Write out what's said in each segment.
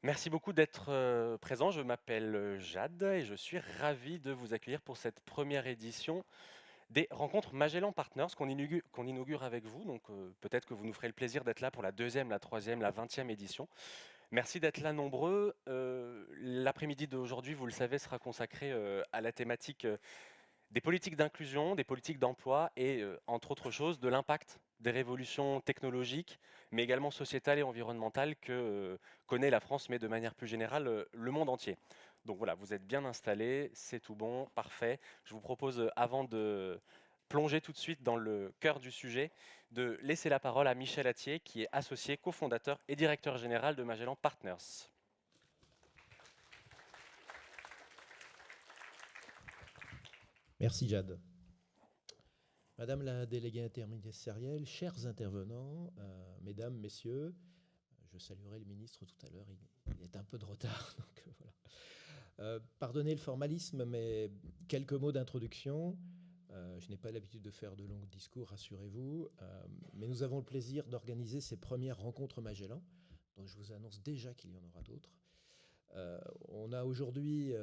Merci beaucoup d'être présent. Je m'appelle Jade et je suis ravi de vous accueillir pour cette première édition des rencontres Magellan Partners qu'on inaugure avec vous. Donc peut-être que vous nous ferez le plaisir d'être là pour la deuxième, la troisième, la 20e édition. Merci d'être là nombreux. L'après-midi d'aujourd'hui, vous le savez, sera consacré à la thématique des politiques d'inclusion, des politiques d'emploi et, entre autres choses, de l'impact des révolutions technologiques, mais également sociétales et environnementales que connaît la France, mais de manière plus générale, le monde entier. Donc voilà, vous êtes bien installés, c'est tout bon, parfait. Je vous propose, avant de plonger tout de suite dans le cœur du sujet, de laisser la parole à Michel Attier, qui est associé, cofondateur et directeur général de Magellan Partners. Merci Jade. Madame la déléguée interministérielle, chers intervenants, mesdames, messieurs, je saluerai le ministre tout à l'heure, il est un peu de retard. Donc, voilà. Pardonnez le formalisme, mais quelques mots d'introduction. Je n'ai pas l'habitude de faire de longs discours, rassurez-vous, mais nous avons le plaisir d'organiser ces premières rencontres Magellan, dont je vous annonce déjà qu'il y en aura d'autres. On a aujourd'hui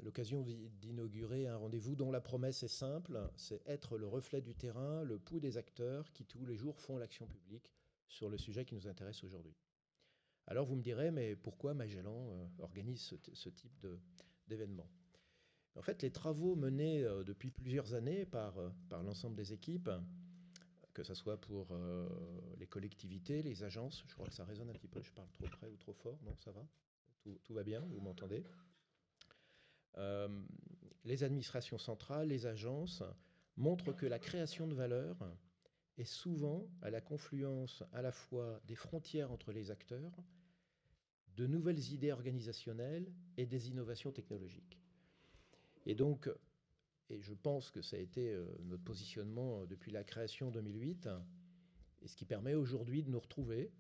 l'occasion d'inaugurer un rendez-vous dont la promesse est simple, c'est être le reflet du terrain, le pouls des acteurs qui tous les jours font l'action publique sur le sujet qui nous intéresse aujourd'hui. Alors vous me direz, mais pourquoi Magellan organise ce type d'événement? En fait, les travaux menés depuis plusieurs années par l'ensemble des équipes, que ce soit pour les collectivités, les agences, je crois que ça résonne un petit peu, je parle trop près ou trop fort, non, ça va? Tout va bien, vous m'entendez? Euh, les administrations centrales, les agences, montrent que la création de valeur est souvent à la confluence à la fois des frontières entre les acteurs, de nouvelles idées organisationnelles et des innovations technologiques. Et donc, et je pense que ça a été notre positionnement depuis la création 2008, et ce qui permet aujourd'hui de nous retrouver.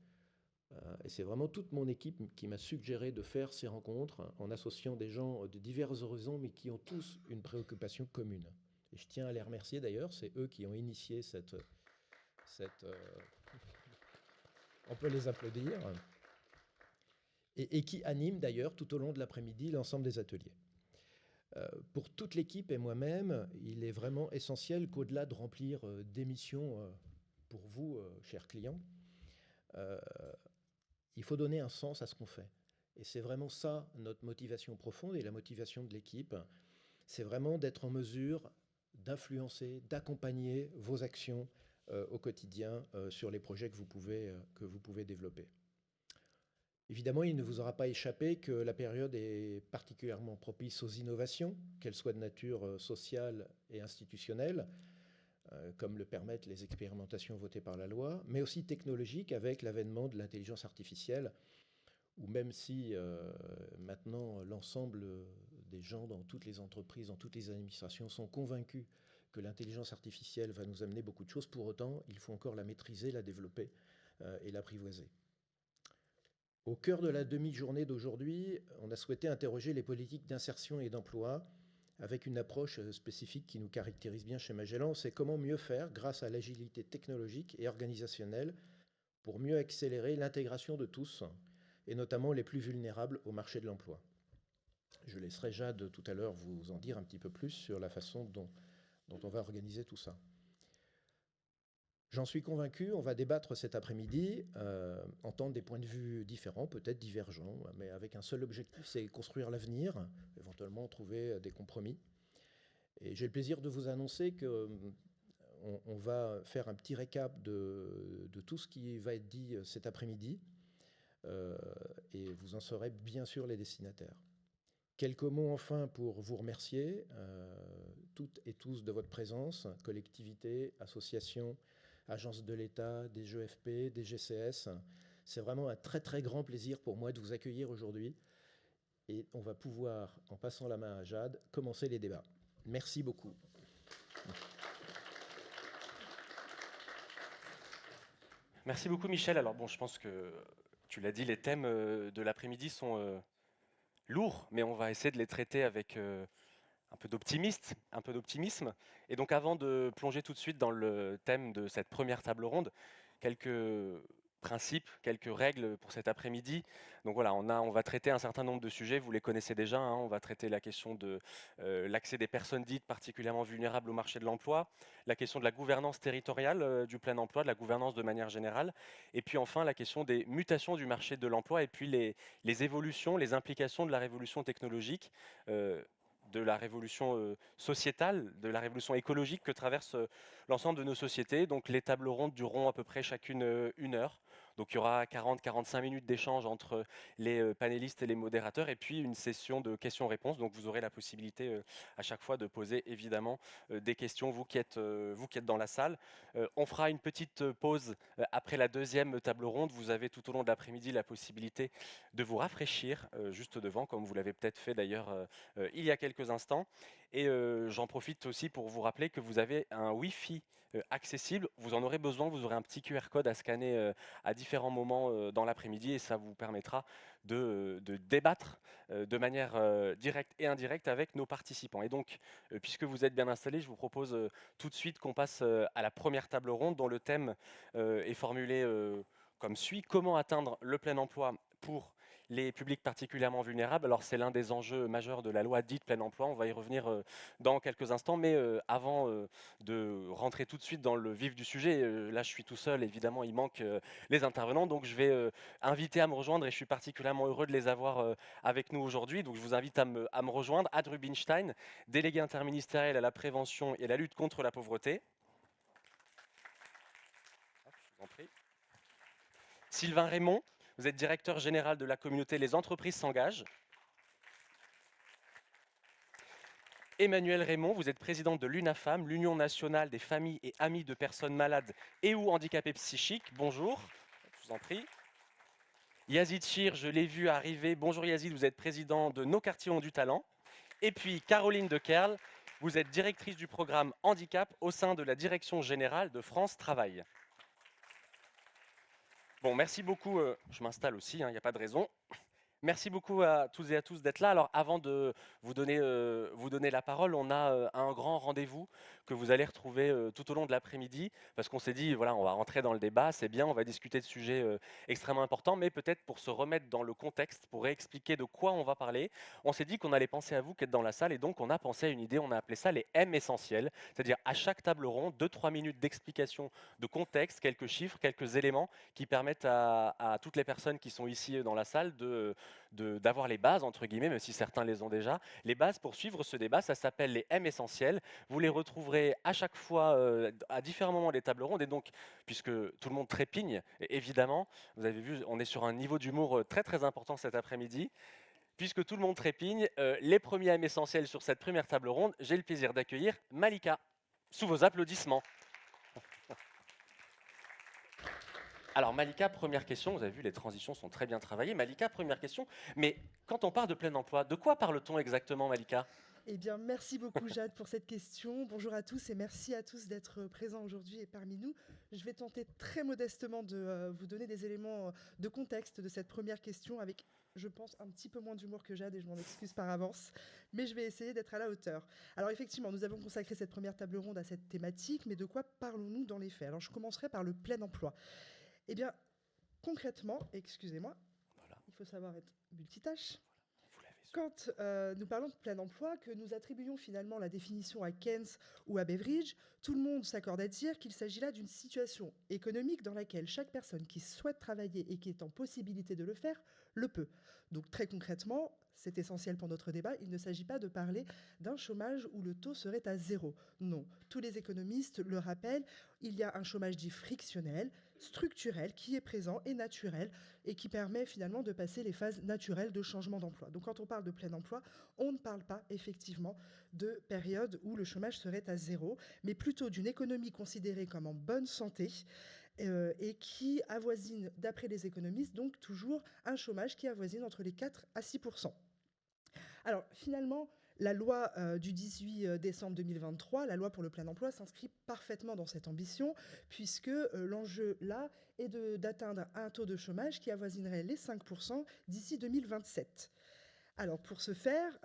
Et c'est vraiment toute mon équipe qui m'a suggéré de faire ces rencontres en associant des gens de divers horizons, mais qui ont tous une préoccupation commune. Et je tiens à les remercier d'ailleurs, c'est eux qui ont initié cette on peut les applaudir, et qui animent d'ailleurs tout au long de l'après-midi l'ensemble des ateliers. Pour toute l'équipe et moi-même, il est vraiment essentiel qu'au-delà de remplir des missions pour vous, chers clients, euh, il faut donner un sens à ce qu'on fait. Et c'est vraiment ça notre motivation profonde et la motivation de l'équipe. C'est vraiment d'être en mesure d'influencer, d'accompagner vos actions au quotidien sur les projets que vous pouvez développer. Évidemment, il ne vous aura pas échappé que la période est particulièrement propice aux innovations, qu'elles soient de nature sociale et institutionnelle, comme le permettent les expérimentations votées par la loi, mais aussi technologiques avec l'avènement de l'intelligence artificielle, ou même si maintenant l'ensemble des gens dans toutes les entreprises, dans toutes les administrations sont convaincus que l'intelligence artificielle va nous amener beaucoup de choses, pour autant, il faut encore la maîtriser, la développer et l'apprivoiser. Au cœur de la demi-journée d'aujourd'hui, on a souhaité interroger les politiques d'insertion et d'emploi avec une approche spécifique qui nous caractérise bien chez Magellan, c'est comment mieux faire grâce à l'agilité technologique et organisationnelle pour mieux accélérer l'intégration de tous, et notamment les plus vulnérables au marché de l'emploi. Je laisserai Jade tout à l'heure vous en dire un petit peu plus sur la façon dont on va organiser tout ça. J'en suis convaincu, on va débattre cet après-midi, entendre des points de vue différents, peut-être divergents, mais avec un seul objectif, c'est construire l'avenir, éventuellement trouver des compromis. Et j'ai le plaisir de vous annoncer que on va faire un petit récap de tout ce qui va être dit cet après-midi, et vous en serez bien sûr les destinataires. Quelques mots enfin pour vous remercier, toutes et tous, de votre présence, collectivités, associations, agences de l'État, des GEFP, des GCS. C'est vraiment un très très grand plaisir pour moi de vous accueillir aujourd'hui, et on va pouvoir, en passant la main à Jade, commencer les débats. Merci beaucoup. Merci beaucoup Michel. Alors bon, je pense que tu l'as dit, les thèmes de l'après-midi sont lourds, mais on va essayer de les traiter avec un peu d'optimisme. Et donc avant de plonger tout de suite dans le thème de cette première table ronde, quelques principes, quelques règles pour cet après-midi. Donc voilà, on va traiter un certain nombre de sujets, vous les connaissez déjà, hein. On va traiter la question de l'accès des personnes dites particulièrement vulnérables au marché de l'emploi, la question de la gouvernance territoriale du plein emploi, de la gouvernance de manière générale, et puis enfin la question des mutations du marché de l'emploi et puis les évolutions, les implications de la révolution technologique, de la révolution sociétale, de la révolution écologique que traverse l'ensemble de nos sociétés. Donc les tables rondes dureront à peu près chacune 1 heure. Donc il y aura 40-45 minutes d'échange entre les panélistes et les modérateurs, et puis une session de questions-réponses. Donc vous aurez la possibilité à chaque fois de poser évidemment des questions, vous qui êtes dans la salle. On fera une petite pause après la deuxième table ronde. Vous avez tout au long de l'après-midi la possibilité de vous rafraîchir juste devant, comme vous l'avez peut-être fait d'ailleurs il y a quelques instants. Et j'en profite aussi pour vous rappeler que vous avez un Wi-Fi accessible. Vous en aurez besoin, vous aurez un petit QR code à scanner à différents moments dans l'après-midi, et ça vous permettra de débattre de manière directe et indirecte avec nos participants. Et donc, puisque vous êtes bien installés, je vous propose tout de suite qu'on passe à la première table ronde dont le thème est formulé comme suit: comment atteindre le plein emploi pour les publics particulièrement vulnérables. Alors c'est l'un des enjeux majeurs de la loi dite plein emploi, on va y revenir dans quelques instants, mais avant de rentrer tout de suite dans le vif du sujet, là je suis tout seul, évidemment il manque les intervenants, donc je vais inviter à me rejoindre, et je suis particulièrement heureux de les avoir avec nous aujourd'hui. Donc je vous invite à me rejoindre: Ad Rubinstein, délégué interministériel à la prévention et à la lutte contre la pauvreté. Hop, je vous en prie. Sylvain Raymond, vous êtes directeur général de la communauté Les Entreprises s'engagent. Emmanuel Raymond, vous êtes présidente de l'UNAFAM, l'Union nationale des familles et amis de personnes malades et ou handicapées psychiques. Bonjour, je vous en prie. Yazid Chir, je l'ai vu arriver. Bonjour Yazid, vous êtes président de Nos quartiers ont du talent. Et puis Caroline Dekerle, vous êtes directrice du programme Handicap au sein de la Direction générale de France Travail. Bon, merci beaucoup, je m'installe aussi, il n'y a pas de raison. Merci beaucoup à toutes et à tous d'être là. Alors avant de vous donner la parole, on a un grand rendez-vous que vous allez retrouver tout au long de l'après-midi, parce qu'on s'est dit, voilà, on va rentrer dans le débat, c'est bien, on va discuter de sujets extrêmement importants, mais peut-être pour se remettre dans le contexte, pour réexpliquer de quoi on va parler, on s'est dit qu'on allait penser à vous qui êtes dans la salle, et donc on a pensé à une idée, on a appelé ça les M essentiels, c'est-à-dire à chaque table ronde, 2-3 minutes d'explication de contexte, quelques chiffres, quelques éléments qui permettent à toutes les personnes qui sont ici dans la salle d'avoir les bases, entre guillemets, même si certains les ont déjà. Les bases pour suivre ce débat, ça s'appelle les M essentiels. Vous les retrouverez à chaque fois à différents moments des tables rondes. Et donc, puisque tout le monde trépigne, évidemment, vous avez vu, on est sur un niveau d'humour très très important cet après-midi. Puisque tout le monde trépigne, les premiers M essentiels sur cette première table ronde, j'ai le plaisir d'accueillir Malika, sous vos applaudissements. Alors Malika, première question, vous avez vu, les transitions sont très bien travaillées. Malika, première question, mais quand on parle de plein emploi, de quoi parle-t-on exactement, Malika? Eh bien, merci beaucoup Jade pour cette question. Bonjour à tous et merci à tous d'être présents aujourd'hui et parmi nous. Je vais tenter très modestement de vous donner des éléments de contexte de cette première question avec, je pense, un petit peu moins d'humour que Jade et je m'en excuse par avance, mais je vais essayer d'être à la hauteur. Alors effectivement, nous avons consacré cette première table ronde à cette thématique, mais de quoi parlons-nous dans les faits? Alors je commencerai par le plein emploi. Eh bien, concrètement, excusez-moi, Voilà, il faut savoir être multitâche. vous l'avez su. Quand nous parlons de plein emploi, que nous attribuons finalement la définition à Keynes ou à Beveridge, tout le monde s'accorde à dire qu'il s'agit là d'une situation économique dans laquelle chaque personne qui souhaite travailler et qui est en possibilité de le faire, le peut. Donc très concrètement, c'est essentiel pour notre débat, il ne s'agit pas de parler d'un chômage où le taux serait à zéro. Non, tous les économistes le rappellent, il y a un chômage dit frictionnel, structurel, qui est présent et naturel, et qui permet finalement de passer les phases naturelles de changement d'emploi. Donc quand on parle de plein emploi, on ne parle pas effectivement de période où le chômage serait à zéro, mais plutôt d'une économie considérée comme en bonne santé et qui avoisine, d'après les économistes, donc toujours un chômage qui avoisine entre les 4 à 6%. Alors finalement, la loi du 18 décembre 2023, la loi pour le plein emploi, s'inscrit parfaitement dans cette ambition, puisque l'enjeu là est d'atteindre un taux de chômage qui avoisinerait les 5% d'ici 2027. Alors pour ce faire,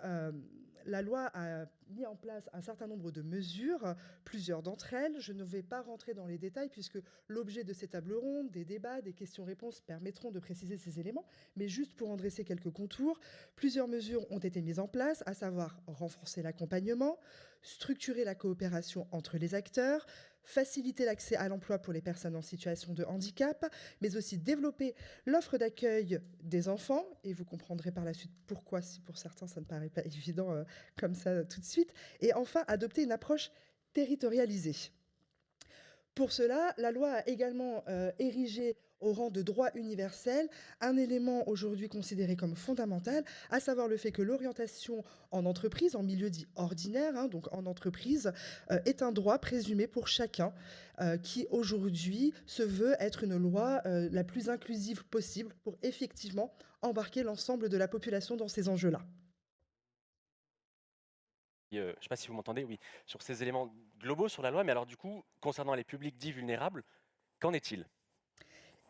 la loi a mis en place un certain nombre de mesures, plusieurs d'entre elles. Je ne vais pas rentrer dans les détails puisque l'objet de ces tables rondes, des débats, des questions-réponses permettront de préciser ces éléments. Mais juste pour en dresser quelques contours, plusieurs mesures ont été mises en place, à savoir renforcer l'accompagnement, structurer la coopération entre les acteurs, faciliter l'accès à l'emploi pour les personnes en situation de handicap, mais aussi développer l'offre d'accueil des enfants, et vous comprendrez par la suite pourquoi, si pour certains ça ne paraît pas évident comme ça tout de suite, et enfin adopter une approche territorialisée. Pour cela, la loi a également érigé au rang de droit universel un élément aujourd'hui considéré comme fondamental, à savoir le fait que l'orientation en entreprise, en milieu dit ordinaire, hein, donc en entreprise, est un droit présumé pour chacun, qui aujourd'hui se veut être une loi la plus inclusive possible pour effectivement embarquer l'ensemble de la population dans ces enjeux-là. Je ne sais pas si vous m'entendez, oui, sur ces éléments globaux sur la loi, mais alors du coup, concernant les publics dits vulnérables, qu'en est-il?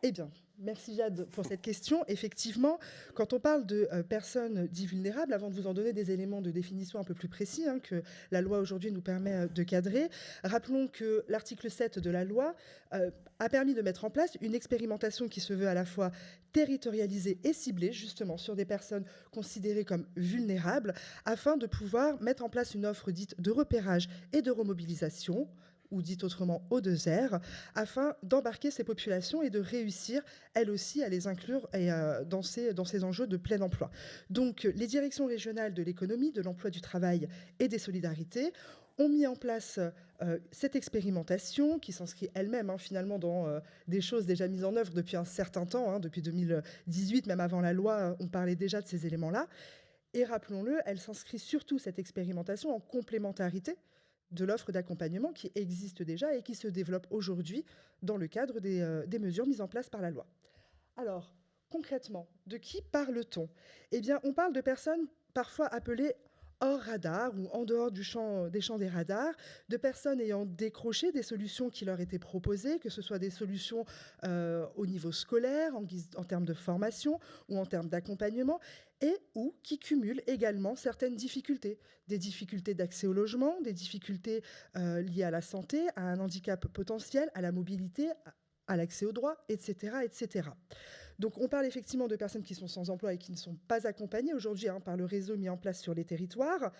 Eh bien, merci Jade pour cette question. Effectivement, quand on parle de personnes dites vulnérables, avant de vous en donner des éléments de définition un peu plus précis que la loi aujourd'hui nous permet de cadrer, rappelons que l'article 7 de la loi a permis de mettre en place une expérimentation qui se veut à la fois territorialisée et ciblée, justement sur des personnes considérées comme vulnérables, afin de pouvoir mettre en place une offre dite de repérage et de remobilisation, ou dit autrement O2R, afin d'embarquer ces populations et de réussir, elles aussi, à les inclure dans ces enjeux de plein emploi. Donc, les directions régionales de l'économie, de l'emploi du travail et des solidarités ont mis en place cette expérimentation qui s'inscrit elle-même finalement dans des choses déjà mises en œuvre depuis un certain temps, depuis 2018, même avant la loi, on parlait déjà de ces éléments-là. Et rappelons-le, elle s'inscrit surtout, cette expérimentation, en complémentarité de l'offre d'accompagnement qui existe déjà et qui se développe aujourd'hui dans le cadre des mesures mises en place par la loi. Alors, concrètement, de qui parle-t-on? Eh bien, on parle de personnes parfois appelées hors radar ou en dehors des champs des radars, de personnes ayant décroché des solutions qui leur étaient proposées, que ce soit des solutions au niveau scolaire, en termes de formation ou en termes d'accompagnement, et ou qui cumulent également certaines difficultés, des difficultés d'accès au logement, des difficultés liées à la santé, à un handicap potentiel, à la mobilité, à l'accès aux droits, etc., etc. Donc on parle effectivement de personnes qui sont sans emploi et qui ne sont pas accompagnées aujourd'hui par le réseau mis en place sur les territoires.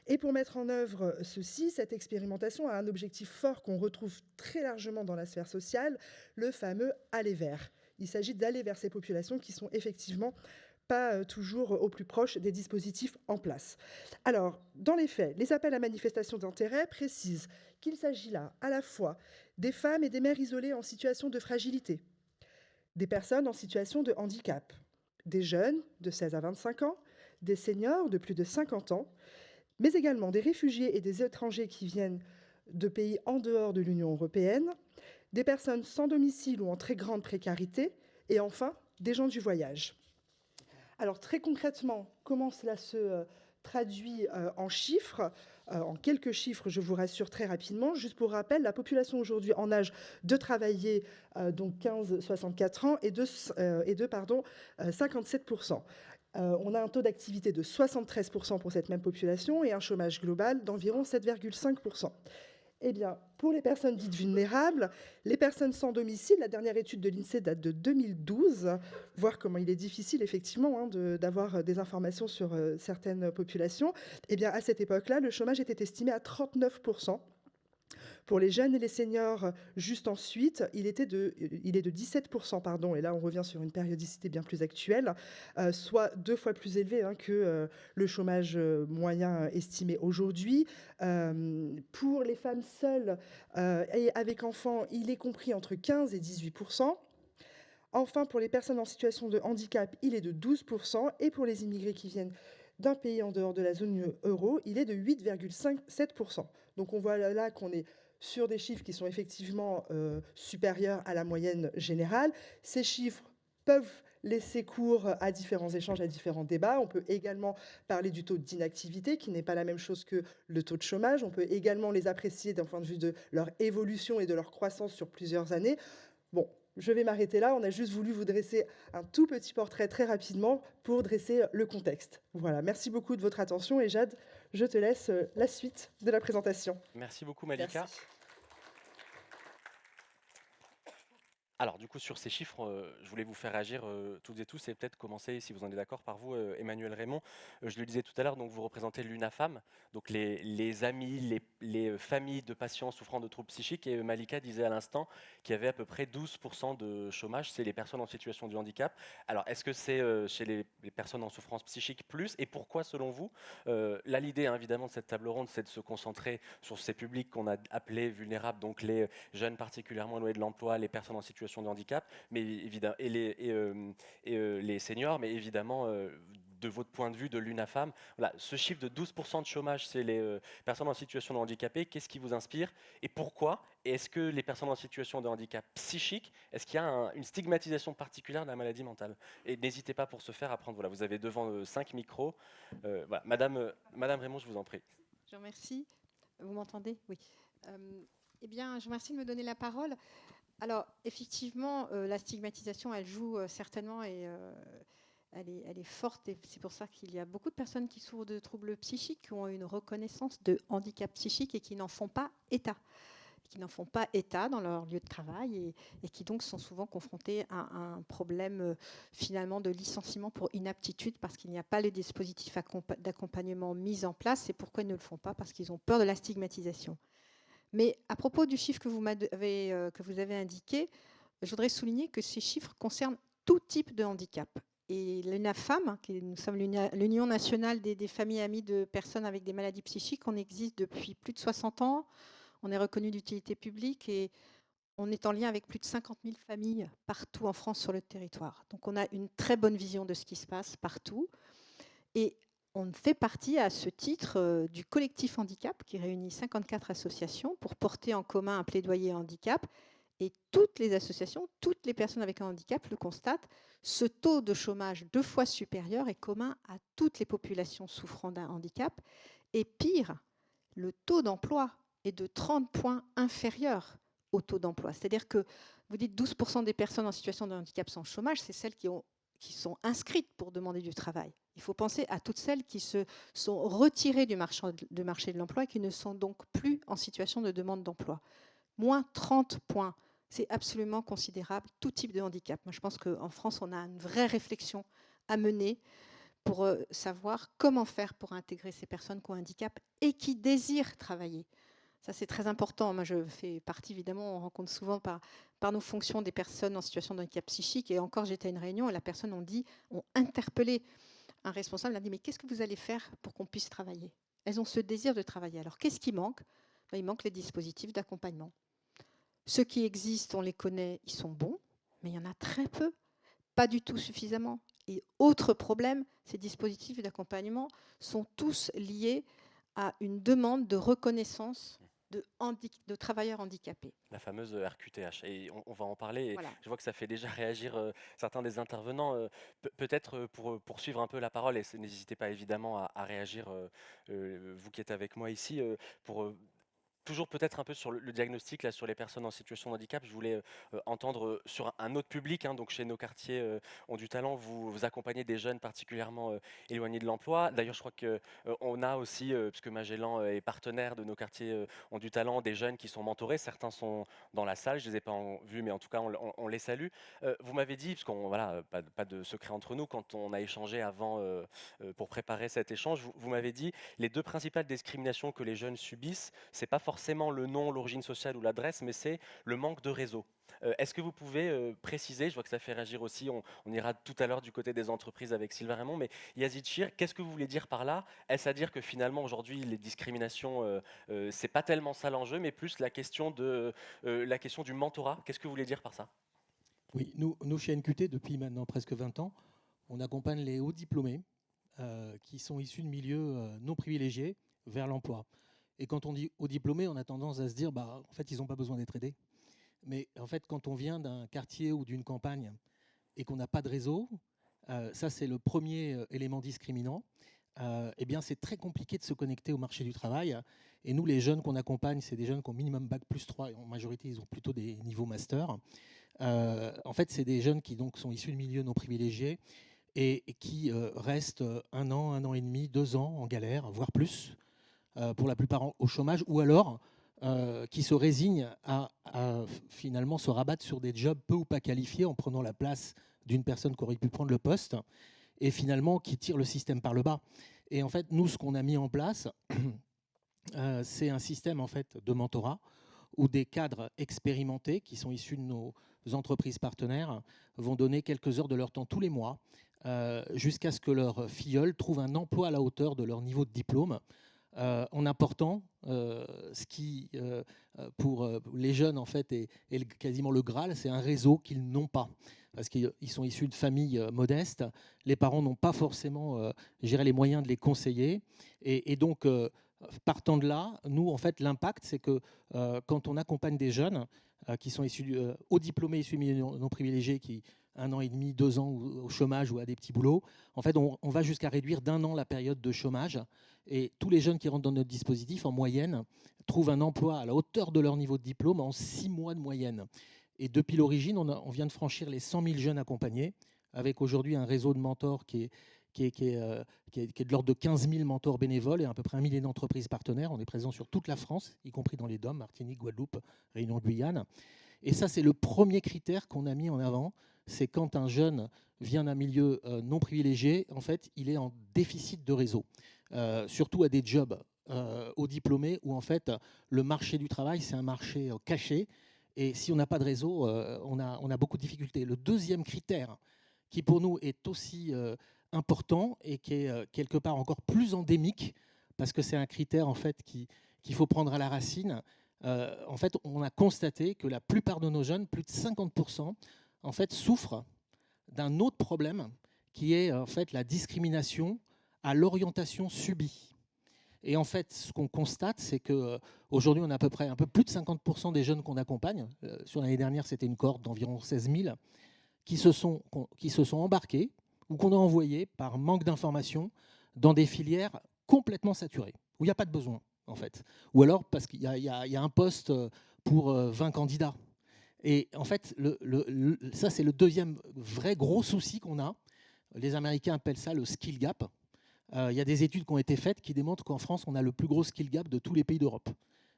Et pour mettre en œuvre ceci, cette expérimentation a un objectif fort qu'on retrouve très largement dans la sphère sociale, le fameux aller vers. Il s'agit d'aller vers ces populations qui sont effectivement pas toujours au plus proche des dispositifs en place. Alors, dans les faits, les appels à manifestation d'intérêt précisent qu'il s'agit là à la fois des femmes et des mères isolées en situation de fragilité, des personnes en situation de handicap, des jeunes de 16 à 25 ans, des seniors de plus de 50 ans, mais également des réfugiés et des étrangers qui viennent de pays en dehors de l'Union européenne, des personnes sans domicile ou en très grande précarité, et enfin des gens du voyage. Alors très concrètement, comment cela se traduit en chiffres? En quelques chiffres, je vous rassure très rapidement. Juste pour rappel, la population aujourd'hui en âge de travailler, donc 15-64 ans, est de 57%. On a un taux d'activité de 73% pour cette même population et un chômage global d'environ 7,5%. Eh bien, pour les personnes dites vulnérables, les personnes sans domicile, la dernière étude de l'INSEE date de 2012, voir comment il est difficile effectivement d'avoir des informations sur certaines populations. Eh bien, à cette époque-là, le chômage était estimé à 39%. Pour les jeunes et les seniors, juste ensuite, il est de 17%, pardon, et là on revient sur une périodicité bien plus actuelle, soit 2 fois plus élevé que le chômage moyen estimé aujourd'hui. Pour les femmes seules et avec enfants, il est compris entre 15 et 18%. Enfin, pour les personnes en situation de handicap, il est de 12%, et pour les immigrés qui viennent d'un pays en dehors de la zone euro, il est de 8,7%. Donc on voit là qu'on est sur des chiffres qui sont effectivement supérieurs à la moyenne générale. Ces chiffres peuvent laisser cours à différents échanges, à différents débats. On peut également parler du taux d'inactivité, qui n'est pas la même chose que le taux de chômage. On peut également les apprécier d'un point de vue de leur évolution et de leur croissance sur plusieurs années. Bon, je vais m'arrêter là. On a juste voulu vous dresser un tout petit portrait très rapidement pour dresser le contexte. Voilà, merci beaucoup de votre attention et Jade, je te laisse la suite de la présentation. Merci beaucoup Malika. Merci. Alors du coup sur ces chiffres, je voulais vous faire réagir toutes et tous et peut-être commencer, si vous en êtes d'accord, par vous, Emmanuel Raymond. Je le disais tout à l'heure, donc vous représentez l'UNAFAM, donc les amis, les familles de patients souffrant de troubles psychiques. Et Malika disait à l'instant qu'il y avait à peu près 12% de chômage, c'est les personnes en situation de handicap. Alors est-ce que c'est chez les personnes en souffrance psychique plus? Et pourquoi selon vous? Là l'idée évidemment de cette table ronde, c'est de se concentrer sur ces publics qu'on a appelés vulnérables, donc les jeunes particulièrement éloignés de l'emploi, les personnes en situation de handicap, mais évidemment, et les seniors, mais évidemment, de votre point de vue de l'UNAFAM, voilà, ce chiffre de 12% de chômage, c'est les personnes en situation de handicapé. Qu'est-ce qui vous inspire et pourquoi? Et est-ce que les personnes en situation de handicap psychique, est-ce qu'il y a une stigmatisation particulière de la maladie mentale? Et n'hésitez pas pour ce faire à prendre, voilà, vous avez devant 5 micros. Voilà, Madame Raymond, je vous en prie. Je vous remercie. Vous m'entendez? Oui. Eh bien, je vous remercie de me donner la parole. Alors, effectivement, la stigmatisation, elle joue certainement et elle est forte. Et c'est pour ça qu'il y a beaucoup de personnes qui souffrent de troubles psychiques, qui ont une reconnaissance de handicap psychique et qui n'en font pas état. Qui n'en font pas état dans leur lieu de travail et qui donc sont souvent confrontés à un problème finalement de licenciement pour inaptitude parce qu'il n'y a pas les dispositifs d'accompagnement mis en place. C'est pourquoi ils ne le font pas, parce qu'ils ont peur de la stigmatisation. Mais à propos du chiffre que vous avez indiqué, je voudrais souligner que ces chiffres concernent tout type de handicap. Et l'UNAFAM, nous sommes l'Union nationale des familles amies de personnes avec des maladies psychiques, on existe depuis plus de 60 ans. On est reconnu d'utilité publique et on est en lien avec plus de 50 000 familles partout en France sur le territoire. Donc on a une très bonne vision de ce qui se passe partout. Et on fait partie à ce titre du collectif handicap qui réunit 54 associations pour porter en commun un plaidoyer handicap. Et toutes les associations, toutes les personnes avec un handicap le constatent, ce taux de chômage 2 fois supérieur est commun à toutes les populations souffrant d'un handicap. Et pire, le taux d'emploi est de 30 points inférieur au taux d'emploi. C'est-à-dire que vous dites 12% des personnes en situation de handicap sans chômage, c'est celles qui sont inscrites pour demander du travail. Il faut penser à toutes celles qui se sont retirées du marché de l'emploi et qui ne sont donc plus en situation de demande d'emploi. Moins 30 points, c'est absolument considérable, tout type de handicap. Moi, je pense qu'en France, on a une vraie réflexion à mener pour savoir comment faire pour intégrer ces personnes qui ont un handicap et qui désirent travailler. Ça, c'est très important. Moi, je fais partie, évidemment, on rencontre souvent par nos fonctions des personnes en situation de handicap psychique. Et encore, j'étais à une réunion et la personne ont interpellé un responsable, a dit, mais qu'est-ce que vous allez faire pour qu'on puisse travailler? Elles ont ce désir de travailler. Alors, qu'est-ce qui manque? Il manque les dispositifs d'accompagnement. Ceux qui existent, on les connaît, ils sont bons, mais il y en a très peu, pas du tout suffisamment. Et autre problème, ces dispositifs d'accompagnement sont tous liés à une demande de reconnaissance de travailleurs handicapés. La fameuse RQTH. Et on va en parler. Et Voilà. je vois que ça fait déjà réagir certains des intervenants. Peut-être pour poursuivre un peu la parole, et n'hésitez pas évidemment à réagir, vous qui êtes avec moi ici, pour toujours peut-être un peu sur le diagnostic, là, sur les personnes en situation de handicap. Je voulais entendre sur un autre public, hein, donc chez nos quartiers ont du talent, vous accompagnez des jeunes particulièrement éloignés de l'emploi. D'ailleurs, je crois qu'on a aussi, puisque Magellan est partenaire de nos quartiers ont du talent, des jeunes qui sont mentorés. Certains sont dans la salle, je ne les ai pas vus, mais en tout cas, on les salue. Vous m'avez dit, puisqu'on voilà, pas de secret entre nous, quand on a échangé avant pour préparer cet échange, vous m'avez dit les deux principales discriminations que les jeunes subissent, c'est pas forcément le nom, l'origine sociale ou l'adresse, mais c'est le manque de réseau. Est-ce que vous pouvez préciser, je vois que ça fait réagir aussi, on ira tout à l'heure du côté des entreprises avec Sylvain Raymond, mais Yazid Chir, qu'est-ce que vous voulez dire par là? Est-ce à dire que finalement aujourd'hui les discriminations, c'est pas tellement ça l'enjeu, mais plus la question du mentorat? Qu'est-ce que vous voulez dire par ça? Oui, nous chez NQT, depuis maintenant presque 20 ans, on accompagne les hauts diplômés qui sont issus de milieux non privilégiés vers l'emploi. Et quand on dit hauts diplômés, on a tendance à se dire, en fait, ils n'ont pas besoin d'être aidés. Mais en fait, quand on vient d'un quartier ou d'une campagne et qu'on n'a pas de réseau, ça c'est le premier élément discriminant. Eh bien, c'est très compliqué de se connecter au marché du travail. Et nous, les jeunes qu'on accompagne, c'est des jeunes qui ont minimum bac+3, et en majorité, ils ont plutôt des niveaux master. En fait, c'est des jeunes qui donc sont issus de milieux non privilégiés et qui restent 1 an et demi, 2 ans en galère, voire plus, pour la plupart au chômage, ou alors qui se résignent à finalement se rabattre sur des jobs peu ou pas qualifiés en prenant la place d'une personne qui aurait pu prendre le poste, et finalement qui tirent le système par le bas. Et en fait, nous, ce qu'on a mis en place, c'est un système en fait de mentorat où des cadres expérimentés qui sont issus de nos entreprises partenaires vont donner quelques heures de leur temps tous les mois jusqu'à ce que leur filleul trouve un emploi à la hauteur de leur niveau de diplôme, en apportant ce qui, pour les jeunes, en fait, est quasiment le Graal, c'est un réseau qu'ils n'ont pas. Parce qu'ils sont issus de familles modestes, les parents n'ont pas forcément géré les moyens de les conseiller. Et donc, partant de là, nous, en fait, l'impact, c'est que quand on accompagne des jeunes qui sont issus, hauts diplômés, issus de milieux non privilégiés, qui 1 an et demi, 2 ans au chômage ou à des petits boulots, en fait, on va jusqu'à réduire d'1 an la période de chômage. Et tous les jeunes qui rentrent dans notre dispositif, en moyenne, trouvent un emploi à la hauteur de leur niveau de diplôme en 6 mois de moyenne. Et depuis l'origine, on vient de franchir les 100 000 jeunes accompagnés, avec aujourd'hui un réseau de mentors qui est de l'ordre de 15 000 mentors bénévoles et à peu près 1 millier d'entreprises partenaires. On est présent sur toute la France, y compris dans les DOM, Martinique, Guadeloupe, Réunion, Guyane. Et ça, c'est le premier critère qu'on a mis en avant. C'est quand un jeune vient d'un milieu non privilégié, en fait, il est en déficit de réseau. Surtout à des jobs aux diplômés où, en fait, le marché du travail, c'est un marché caché. Et si on n'a pas de réseau, on a beaucoup de difficultés. Le deuxième critère, qui pour nous est aussi important et qui est quelque part encore plus endémique, parce que c'est un critère en fait qu'il faut prendre à la racine. En fait, on a constaté que la plupart de nos jeunes, plus de 50%, en fait, souffrent d'un autre problème, qui est en fait la discrimination à l'orientation subie. Et en fait, ce qu'on constate, c'est qu'aujourd'hui, on a à peu près un peu plus de 50% des jeunes qu'on accompagne. Sur l'année dernière, c'était une cohorte d'environ 16 000 qui se sont embarqués ou qu'on a envoyés par manque d'information dans des filières complètement saturées, où il n'y a pas de besoin, en fait. Ou alors parce qu'il y a un poste pour 20 candidats. Et en fait, ça, c'est le deuxième vrai gros souci qu'on a. Les Américains appellent ça le skill gap. Il y a des études qui ont été faites qui démontrent qu'en France, on a le plus gros skill gap de tous les pays d'Europe.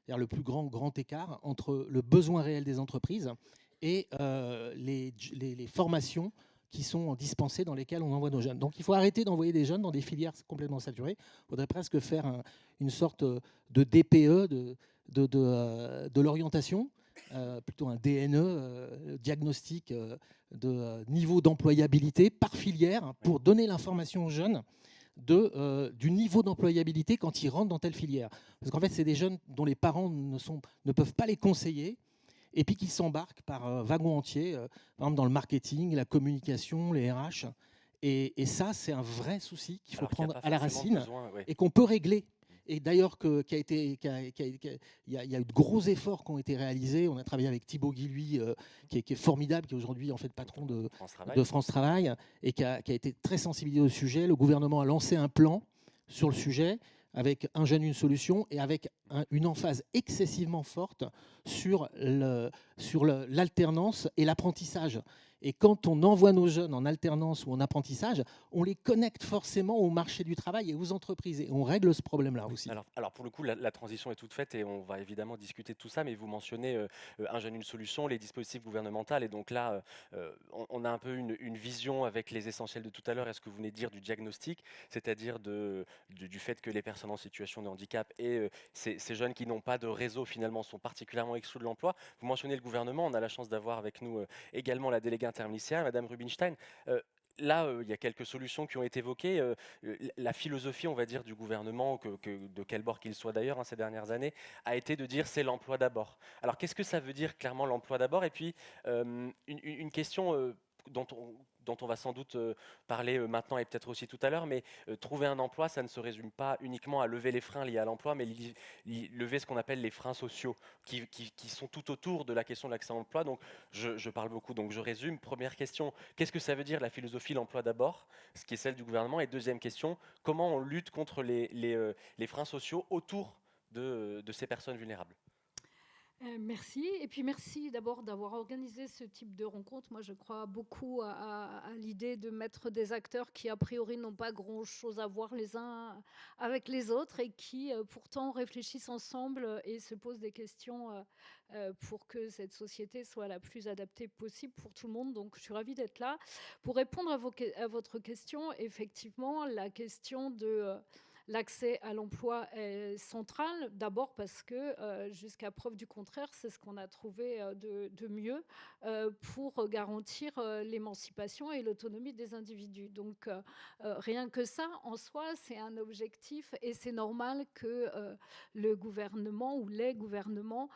C'est-à-dire le plus grand écart entre le besoin réel des entreprises et les formations qui sont dispensées dans lesquelles on envoie nos jeunes. Donc il faut arrêter d'envoyer des jeunes dans des filières complètement saturées. Il faudrait presque faire une sorte de DPE de l'orientation, plutôt un DNE, diagnostic de niveau d'employabilité par filière, pour donner l'information aux jeunes du niveau d'employabilité quand ils rentrent dans telle filière. Parce qu'en fait, c'est des jeunes dont les parents ne peuvent pas les conseiller et puis qui s'embarquent par wagon entier, par exemple dans le marketing, la communication, les RH. Et ça, c'est un vrai souci qu'il faut prendre à la racine et qu'on peut régler. Et d'ailleurs, il y a eu de gros efforts qui ont été réalisés. On a travaillé avec Thibaut Guilhuy, qui est formidable, qui est aujourd'hui en fait patron de France Travail, et qui a été très sensibilisé au sujet. Le gouvernement a lancé un plan sur le sujet, avec un jeune, une solution, et avec une emphase excessivement forte sur l'alternance et l'apprentissage. Et quand on envoie nos jeunes en alternance ou en apprentissage, on les connecte forcément au marché du travail et aux entreprises. Et on règle ce problème-là aussi. Alors pour le coup, la transition est toute faite et on va évidemment discuter de tout ça, mais vous mentionnez un jeune, une solution, les dispositifs gouvernementaux. Et donc là, on a un peu une vision avec les essentiels de tout à l'heure. Est-ce que vous venez de dire du diagnostic, c'est-à-dire du fait que les personnes en situation de handicap et ces jeunes qui n'ont pas de réseau finalement sont particulièrement exclus de l'emploi. Vous mentionnez le gouvernement, on a la chance d'avoir avec nous également la déléguée interministérielle, Madame Rubinstein. Là, il y a quelques solutions qui ont été évoquées. La philosophie, on va dire, du gouvernement, de quel bord qu'il soit d'ailleurs, ces dernières années, a été de dire c'est l'emploi d'abord. Alors, qu'est-ce que ça veut dire clairement l'emploi d'abord? Et puis, une question dont on va sans doute parler maintenant et peut-être aussi tout à l'heure, mais trouver un emploi, ça ne se résume pas uniquement à lever les freins liés à l'emploi, mais lever ce qu'on appelle les freins sociaux, qui sont tout autour de la question de l'accès à l'emploi. Donc je parle beaucoup, donc je résume. Première question, qu'est-ce que ça veut dire la philosophie l'emploi d'abord, ce qui est celle du gouvernement? Et deuxième question, comment on lutte contre les freins sociaux autour de ces personnes vulnérables? Merci. Et puis merci d'abord d'avoir organisé ce type de rencontre. Moi, je crois beaucoup à l'idée de mettre des acteurs qui, a priori, n'ont pas grand-chose à voir les uns avec les autres et qui, pourtant, réfléchissent ensemble et se posent des questions pour que cette société soit la plus adaptée possible pour tout le monde. Donc, je suis ravie d'être là. Pour répondre à votre question, effectivement, la question de l'accès à l'emploi est central, d'abord parce que, jusqu'à preuve du contraire, c'est ce qu'on a trouvé de mieux pour garantir l'émancipation et l'autonomie des individus. Donc, rien que ça, en soi, c'est un objectif et c'est normal que le gouvernement ou les gouvernements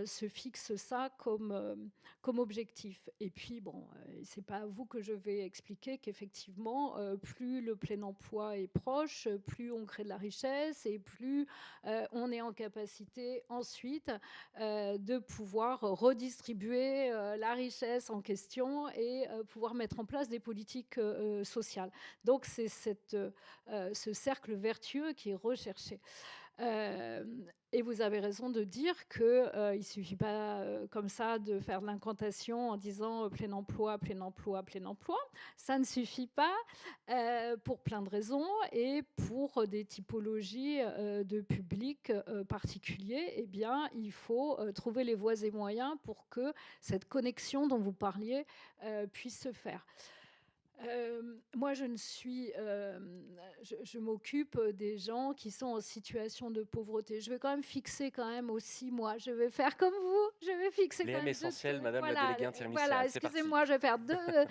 se fixent ça comme objectif. Et puis, bon, c'est pas à vous que je vais expliquer qu'effectivement, plus le plein emploi est proche, plus on crée de la richesse et plus on est en capacité ensuite de pouvoir redistribuer la richesse en question et pouvoir mettre en place des politiques sociales. Donc, c'est ce cercle vertueux qui est recherché. Et vous avez raison de dire qu'il ne suffit pas comme ça de faire de l'incantation en disant plein emploi, plein emploi, plein emploi. Ça ne suffit pas pour plein de raisons et pour des typologies de publics particuliers. Eh bien, il faut trouver les voies et moyens pour que cette connexion dont vous parliez puisse se faire. Moi, je m'occupe des gens qui sont en situation de pauvreté. Je vais quand même fixer quand même aussi, moi, je vais faire comme vous, je vais fixer Les quand M même essentiels, deux. Madame la Voilà, déléguée interministérielle. voilà, C'est parti. excusez-moi, je vais faire deux.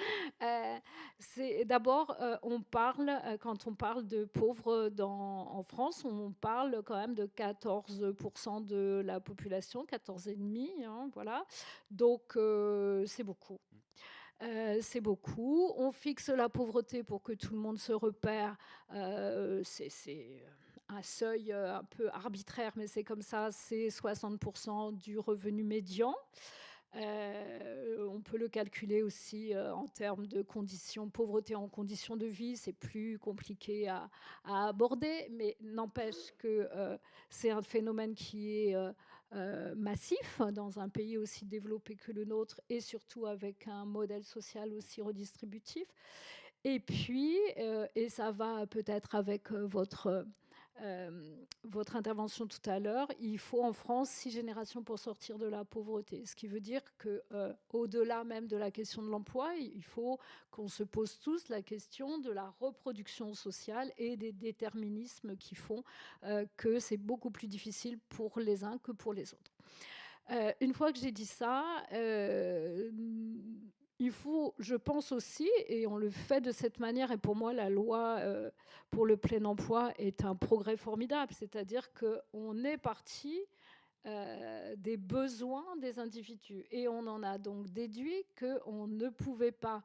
C'est d'abord, on parle, quand on parle de pauvres en France, on parle quand même de 14% de la population, 14,5%, hein, voilà. Donc, c'est beaucoup. C'est beaucoup. On fixe la pauvreté pour que tout le monde se repère. C'est un seuil un peu arbitraire, mais c'est comme ça. C'est 60% du revenu médian. On peut le calculer aussi en termes de conditions, pauvreté en conditions de vie, c'est plus compliqué à aborder, mais n'empêche que c'est un phénomène qui est massif dans un pays aussi développé que le nôtre et surtout avec un modèle social aussi redistributif. Et puis, et ça va peut-être avec votre intervention tout à l'heure, il faut en France 6 générations pour sortir de la pauvreté. Ce qui veut dire qu'au-delà même de la question de l'emploi, il faut qu'on se pose tous la question de la reproduction sociale et des déterminismes qui font que c'est beaucoup plus difficile pour les uns que pour les autres. Une fois que j'ai dit ça, il faut, je pense aussi, et on le fait de cette manière, et pour moi, la loi pour le plein emploi est un progrès formidable, c'est-à-dire qu'on est parti des besoins des individus. Et on en a donc déduit qu'on ne pouvait pas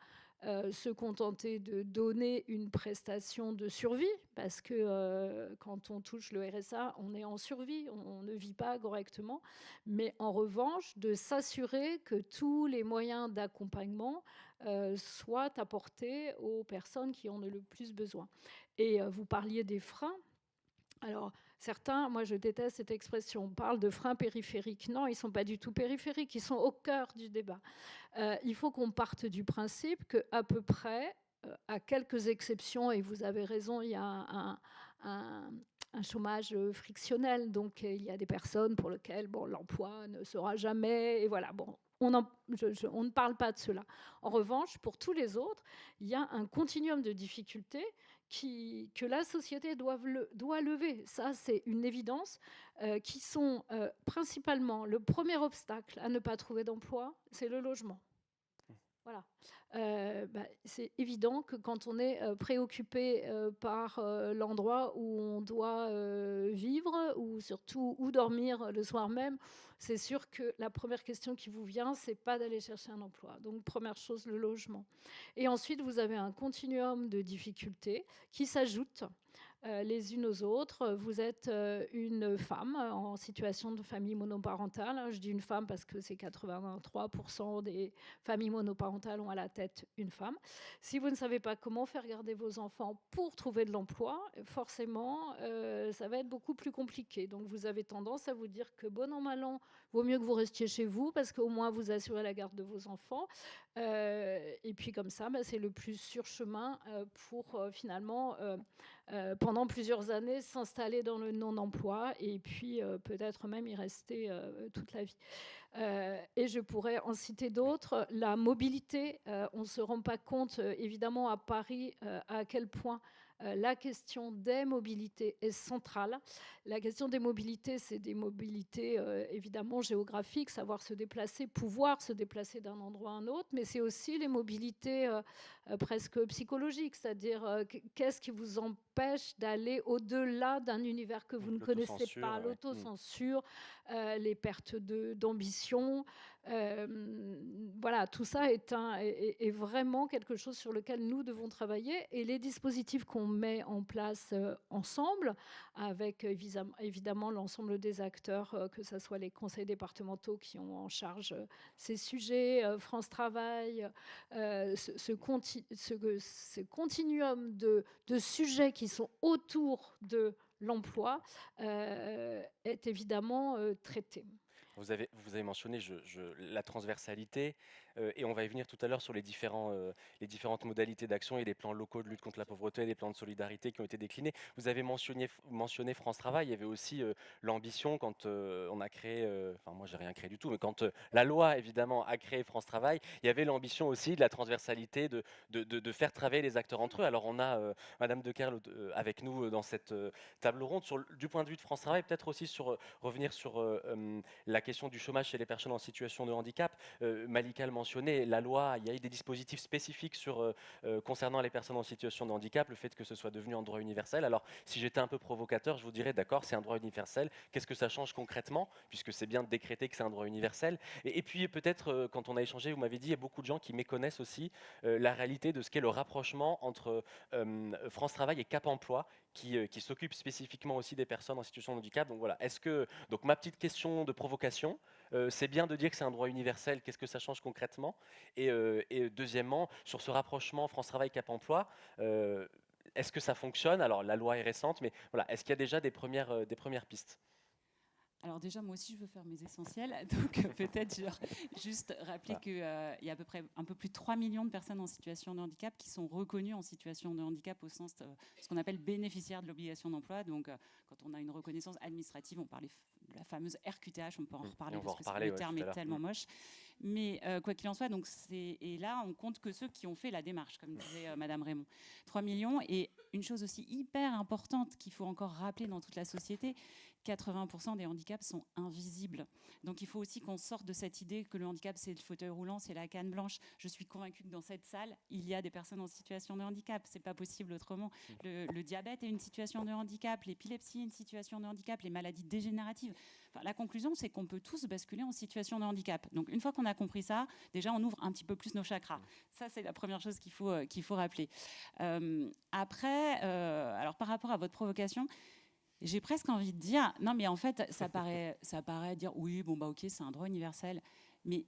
se contenter de donner une prestation de survie, parce que quand on touche le RSA, on est en survie, on ne vit pas correctement, mais en revanche, de s'assurer que tous les moyens d'accompagnement soient apportés aux personnes qui en ont le plus besoin. Et vous parliez des freins. Alors, certains, moi je déteste cette expression, on parle de freins périphériques. Non, ils ne sont pas du tout périphériques, ils sont au cœur du débat. Il faut qu'on parte du principe qu'à peu près, à quelques exceptions, et vous avez raison, il y a un chômage frictionnel, donc il y a des personnes pour lesquelles l'emploi ne sera jamais, et voilà, bon, on ne parle pas de cela. En revanche, pour tous les autres, il y a un continuum de difficultés que la société doit lever. Ça, c'est une évidence, qui sont principalement le premier obstacle à ne pas trouver d'emploi, c'est le logement. Voilà. C'est évident que quand on est préoccupé par l'endroit où on doit vivre ou surtout où dormir le soir même, c'est sûr que la première question qui vous vient, c'est pas d'aller chercher un emploi. Donc première chose, le logement. Et ensuite, vous avez un continuum de difficultés qui s'ajoutent les unes aux autres. Vous êtes une femme en situation de famille monoparentale. Je dis une femme parce que c'est 83% des familles monoparentales ont à la tête une femme. Si vous ne savez pas comment faire garder vos enfants pour trouver de l'emploi, forcément, ça va être beaucoup plus compliqué. Donc, vous avez tendance à vous dire que bon an, mal an, vaut mieux que vous restiez chez vous parce qu'au moins, vous assurez la garde de vos enfants. Et puis, comme ça, c'est le plus sûr chemin pour finalement, pendant plusieurs années, s'installer dans le non-emploi et puis peut-être même y rester toute la vie. Et je pourrais en citer d'autres. La mobilité, on ne se rend pas compte, évidemment, à Paris, à quel point la question des mobilités est centrale. La question des mobilités, c'est des mobilités évidemment géographiques, savoir se déplacer, pouvoir se déplacer d'un endroit à un autre, mais c'est aussi les mobilités presque psychologiques, c'est-à-dire qu'est-ce qui vous empêche d'aller au-delà d'un univers que vous ne connaissez pas, l'autocensure, les pertes d'ambition. Voilà, tout ça est vraiment quelque chose sur lequel nous devons travailler, et les dispositifs qu'on met en place ensemble, avec évidemment l'ensemble des acteurs, que ce soit les conseils départementaux qui ont en charge ces sujets, France Travail, ce continuum de sujets qui sont autour de l'emploi est évidemment traité. Vous avez mentionné la transversalité, et on va y venir tout à l'heure sur les différentes modalités d'action et les plans locaux de lutte contre la pauvreté et les plans de solidarité qui ont été déclinés. Vous avez mentionné France Travail. Il y avait aussi l'ambition quand on a créé, enfin moi j'ai rien créé du tout, mais quand la loi évidemment a créé France Travail, il y avait l'ambition aussi de la transversalité, de faire travailler les acteurs entre eux. Alors on a Madame Dekerle avec nous dans cette table ronde. Du point de vue de France Travail, peut-être aussi revenir sur la question du chômage chez les personnes en situation de handicap. Malika le mentionnait, la loi, il y a eu des dispositifs spécifiques concernant les personnes en situation de handicap, le fait que ce soit devenu un droit universel. Alors, si j'étais un peu provocateur, je vous dirais, d'accord, c'est un droit universel, qu'est-ce que ça change concrètement, puisque c'est bien de décréter que c'est un droit universel. Et puis, peut-être, quand on a échangé, vous m'avez dit, il y a beaucoup de gens qui méconnaissent aussi la réalité de ce qu'est le rapprochement entre France Travail et Cap Emploi, qui s'occupe spécifiquement aussi des personnes en situation de handicap. Donc voilà, donc ma petite question de provocation, c'est bien de dire que c'est un droit universel, qu'est-ce que ça change concrètement, et deuxièmement, sur ce rapprochement France Travail Cap Emploi, est-ce que ça fonctionne? Alors la loi est récente, mais voilà, est-ce qu'il y a déjà des premières pistes? Alors déjà, moi aussi, je veux faire mes essentiels. Donc peut-être juste rappeler qu'il y a à peu près un peu plus de 3 millions de personnes en situation de handicap qui sont reconnues en situation de handicap au sens ce qu'on appelle bénéficiaires de l'obligation d'emploi. Donc quand on a une reconnaissance administrative, on parlait de la fameuse RQTH, on peut en reparler parce que le terme est tellement moche. Mais quoi qu'il en soit, et là, on compte que ceux qui ont fait la démarche, comme disait Madame Raymond. 3 millions. Et une chose aussi hyper importante qu'il faut encore rappeler dans toute la société, 80% des handicaps sont invisibles. Donc il faut aussi qu'on sorte de cette idée que le handicap, c'est le fauteuil roulant, c'est la canne blanche. Je suis convaincue que dans cette salle, il y a des personnes en situation de handicap. C'est pas possible autrement. Le diabète est une situation de handicap, l'épilepsie est une situation de handicap, les maladies dégénératives. Enfin, la conclusion, c'est qu'on peut tous basculer en situation de handicap. Donc une fois qu'on a compris ça, déjà on ouvre un petit peu plus nos chakras. Ça, c'est la première chose qu'il faut rappeler. Après, alors par rapport à votre provocation, j'ai presque envie de dire, non mais en fait, ça paraît dire, oui, bon bah ok, c'est un droit universel. Mais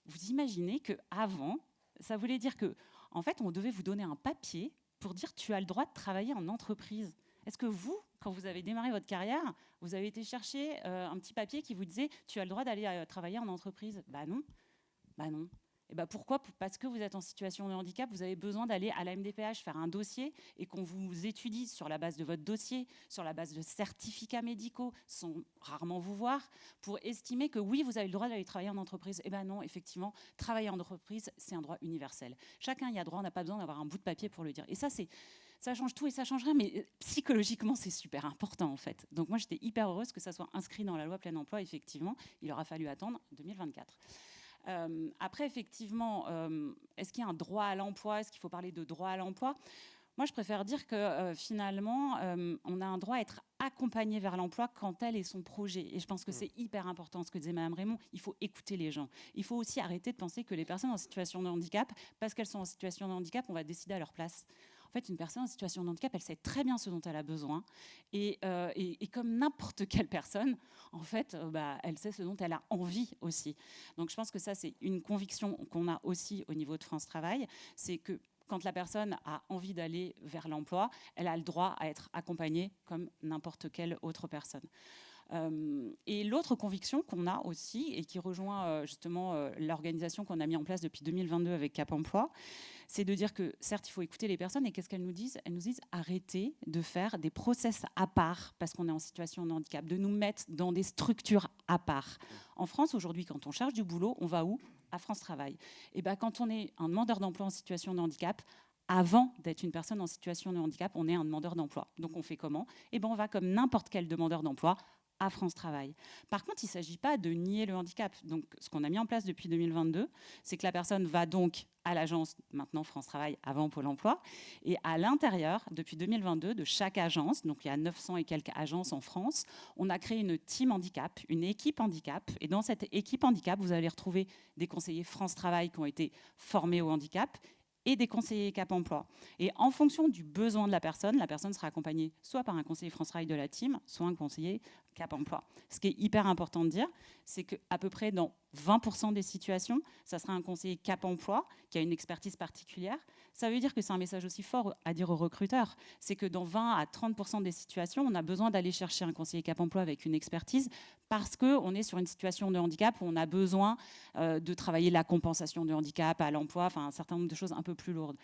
vous imaginez qu'avant, ça voulait dire que, en fait, on devait vous donner un papier pour dire tu as le droit de travailler en entreprise. Est-ce que vous, quand vous avez démarré votre carrière, vous avez été chercher un petit papier qui vous disait tu as le droit d'aller travailler en entreprise? Bah non. Et bah pourquoi? Parce que vous êtes en situation de handicap, vous avez besoin d'aller à la MDPH faire un dossier et qu'on vous étudie sur la base de votre dossier, sur la base de certificats médicaux, sans rarement vous voir, pour estimer que oui, vous avez le droit d'aller travailler en entreprise. Et ben non, effectivement, travailler en entreprise, c'est un droit universel. Chacun y a droit, on n'a pas besoin d'avoir un bout de papier pour le dire. Et ça change tout et ça change rien, mais psychologiquement, c'est super important en fait. Donc moi, j'étais hyper heureuse que ça soit inscrit dans la loi plein emploi. Effectivement, il aura fallu attendre 2024. Après, effectivement, est-ce qu'il y a un droit à l'emploi? Est-ce qu'il faut parler de droit à l'emploi? Moi, je préfère dire que finalement, on a un droit à être accompagné vers l'emploi quand tel est son projet. Et je pense que c'est hyper important ce que disait Mme Raymond. Il faut écouter les gens. Il faut aussi arrêter de penser que les personnes en situation de handicap, parce qu'elles sont en situation de handicap, on va décider à leur place. En fait, une personne en situation de handicap, elle sait très bien ce dont elle a besoin. Et comme n'importe quelle personne, en fait, elle sait ce dont elle a envie aussi. Donc je pense que ça, c'est une conviction qu'on a aussi au niveau de France Travail. C'est que quand la personne a envie d'aller vers l'emploi, elle a le droit à être accompagnée comme n'importe quelle autre personne. Et l'autre conviction qu'on a aussi, et qui rejoint justement l'organisation qu'on a mis en place depuis 2022 avec Cap Emploi, c'est de dire que certes, il faut écouter les personnes, et qu'est-ce qu'elles nous disent? Elles nous disent arrêtez de faire des process à part parce qu'on est en situation de handicap, de nous mettre dans des structures à part. En France, aujourd'hui, quand on cherche du boulot, on va où? À France Travail. Et quand on est un demandeur d'emploi en situation de handicap, avant d'être une personne en situation de handicap, on est un demandeur d'emploi. Donc on fait comment? On va comme n'importe quel demandeur d'emploi à France Travail. Par contre, il ne s'agit pas de nier le handicap. Donc, ce qu'on a mis en place depuis 2022, c'est que la personne va donc à l'agence, maintenant France Travail, avant Pôle emploi, et à l'intérieur, depuis 2022, de chaque agence, donc il y a 900 et quelques agences en France, on a créé une team handicap, une équipe handicap, et dans cette équipe handicap, vous allez retrouver des conseillers France Travail qui ont été formés au handicap, et des conseillers Cap Emploi. Et en fonction du besoin de la personne sera accompagnée soit par un conseiller France Travail de la team, soit un conseiller Cap Emploi. Ce qui est hyper important de dire, c'est qu'à peu près dans 20% des situations, ça sera un conseiller Cap Emploi qui a une expertise particulière. Ça veut dire que c'est un message aussi fort à dire aux recruteurs. C'est que dans 20 à 30% des situations, on a besoin d'aller chercher un conseiller Cap Emploi avec une expertise parce qu'on est sur une situation de handicap où on a besoin de travailler la compensation de handicap à l'emploi, enfin un certain nombre de choses un peu plus lourdes.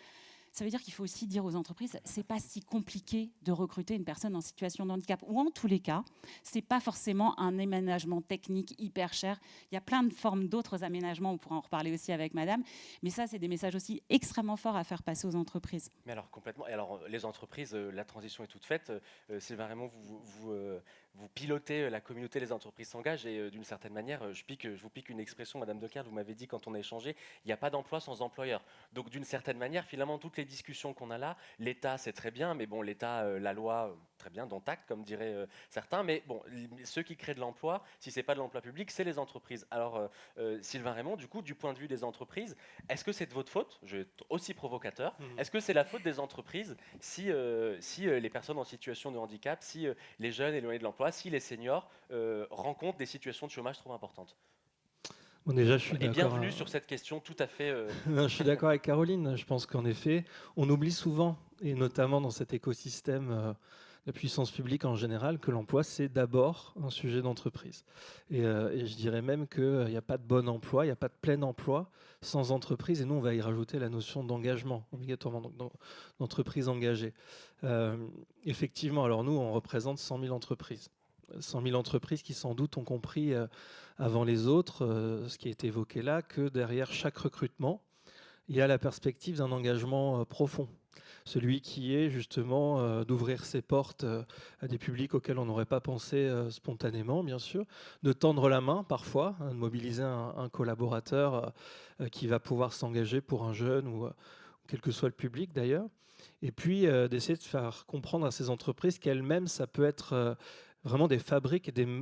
Ça veut dire qu'il faut aussi dire aux entreprises, c'est pas si compliqué de recruter une personne en situation de handicap. Ou en tous les cas, c'est pas forcément un aménagement technique hyper cher. Il y a plein de formes d'autres aménagements, on pourra en reparler aussi avec madame. Mais ça, c'est des messages aussi extrêmement forts à faire passer aux entreprises. Mais alors, complètement. Et alors, les entreprises, la transition est toute faite. Sylvain Raymond, vous pilotez la communauté Les entreprises s'engagent et d'une certaine manière, je vous pique une expression, Madame Dequerre, vous m'avez dit quand on a échangé, il n'y a pas d'emploi sans employeur. Donc d'une certaine manière, finalement, toutes les discussions qu'on a là, l'État c'est très bien, mais bon, l'État, la loi, très bien, dont acte, comme diraient certains, mais bon, ceux qui créent de l'emploi, si ce n'est pas de l'emploi public, c'est les entreprises. Alors Sylvain Raymond, du coup, du point de vue des entreprises, est-ce que c'est de votre faute? Je vais être aussi provocateur. Est-ce que c'est la faute des entreprises si les personnes en situation de handicap, si les jeunes éloignés de l'emploi, si les seniors rencontrent des situations de chômage trop importantes? Bon, déjà, je suis Et bienvenue sur cette question tout à fait... Je suis d'accord avec Caroline. Je pense qu'en effet, on oublie souvent, et notamment dans cet écosystème de puissance publique en général, que l'emploi, c'est d'abord un sujet d'entreprise. Et je dirais même qu'il n'y a pas de bon emploi, il n'y a pas de plein emploi sans entreprise. Et nous, on va y rajouter la notion d'engagement, obligatoirement, donc d'entreprise engagée. Effectivement, alors nous, on représente 100 000 entreprises. 100 000 entreprises qui sans doute ont compris avant les autres, ce qui a été évoqué là, que derrière chaque recrutement, il y a la perspective d'un engagement profond. Celui qui est justement d'ouvrir ses portes à des publics auxquels on n'aurait pas pensé spontanément, bien sûr, de tendre la main parfois, de mobiliser un collaborateur qui va pouvoir s'engager pour un jeune ou quel que soit le public d'ailleurs, et puis d'essayer de faire comprendre à ces entreprises qu'elles-mêmes, ça peut être... vraiment des fabriques de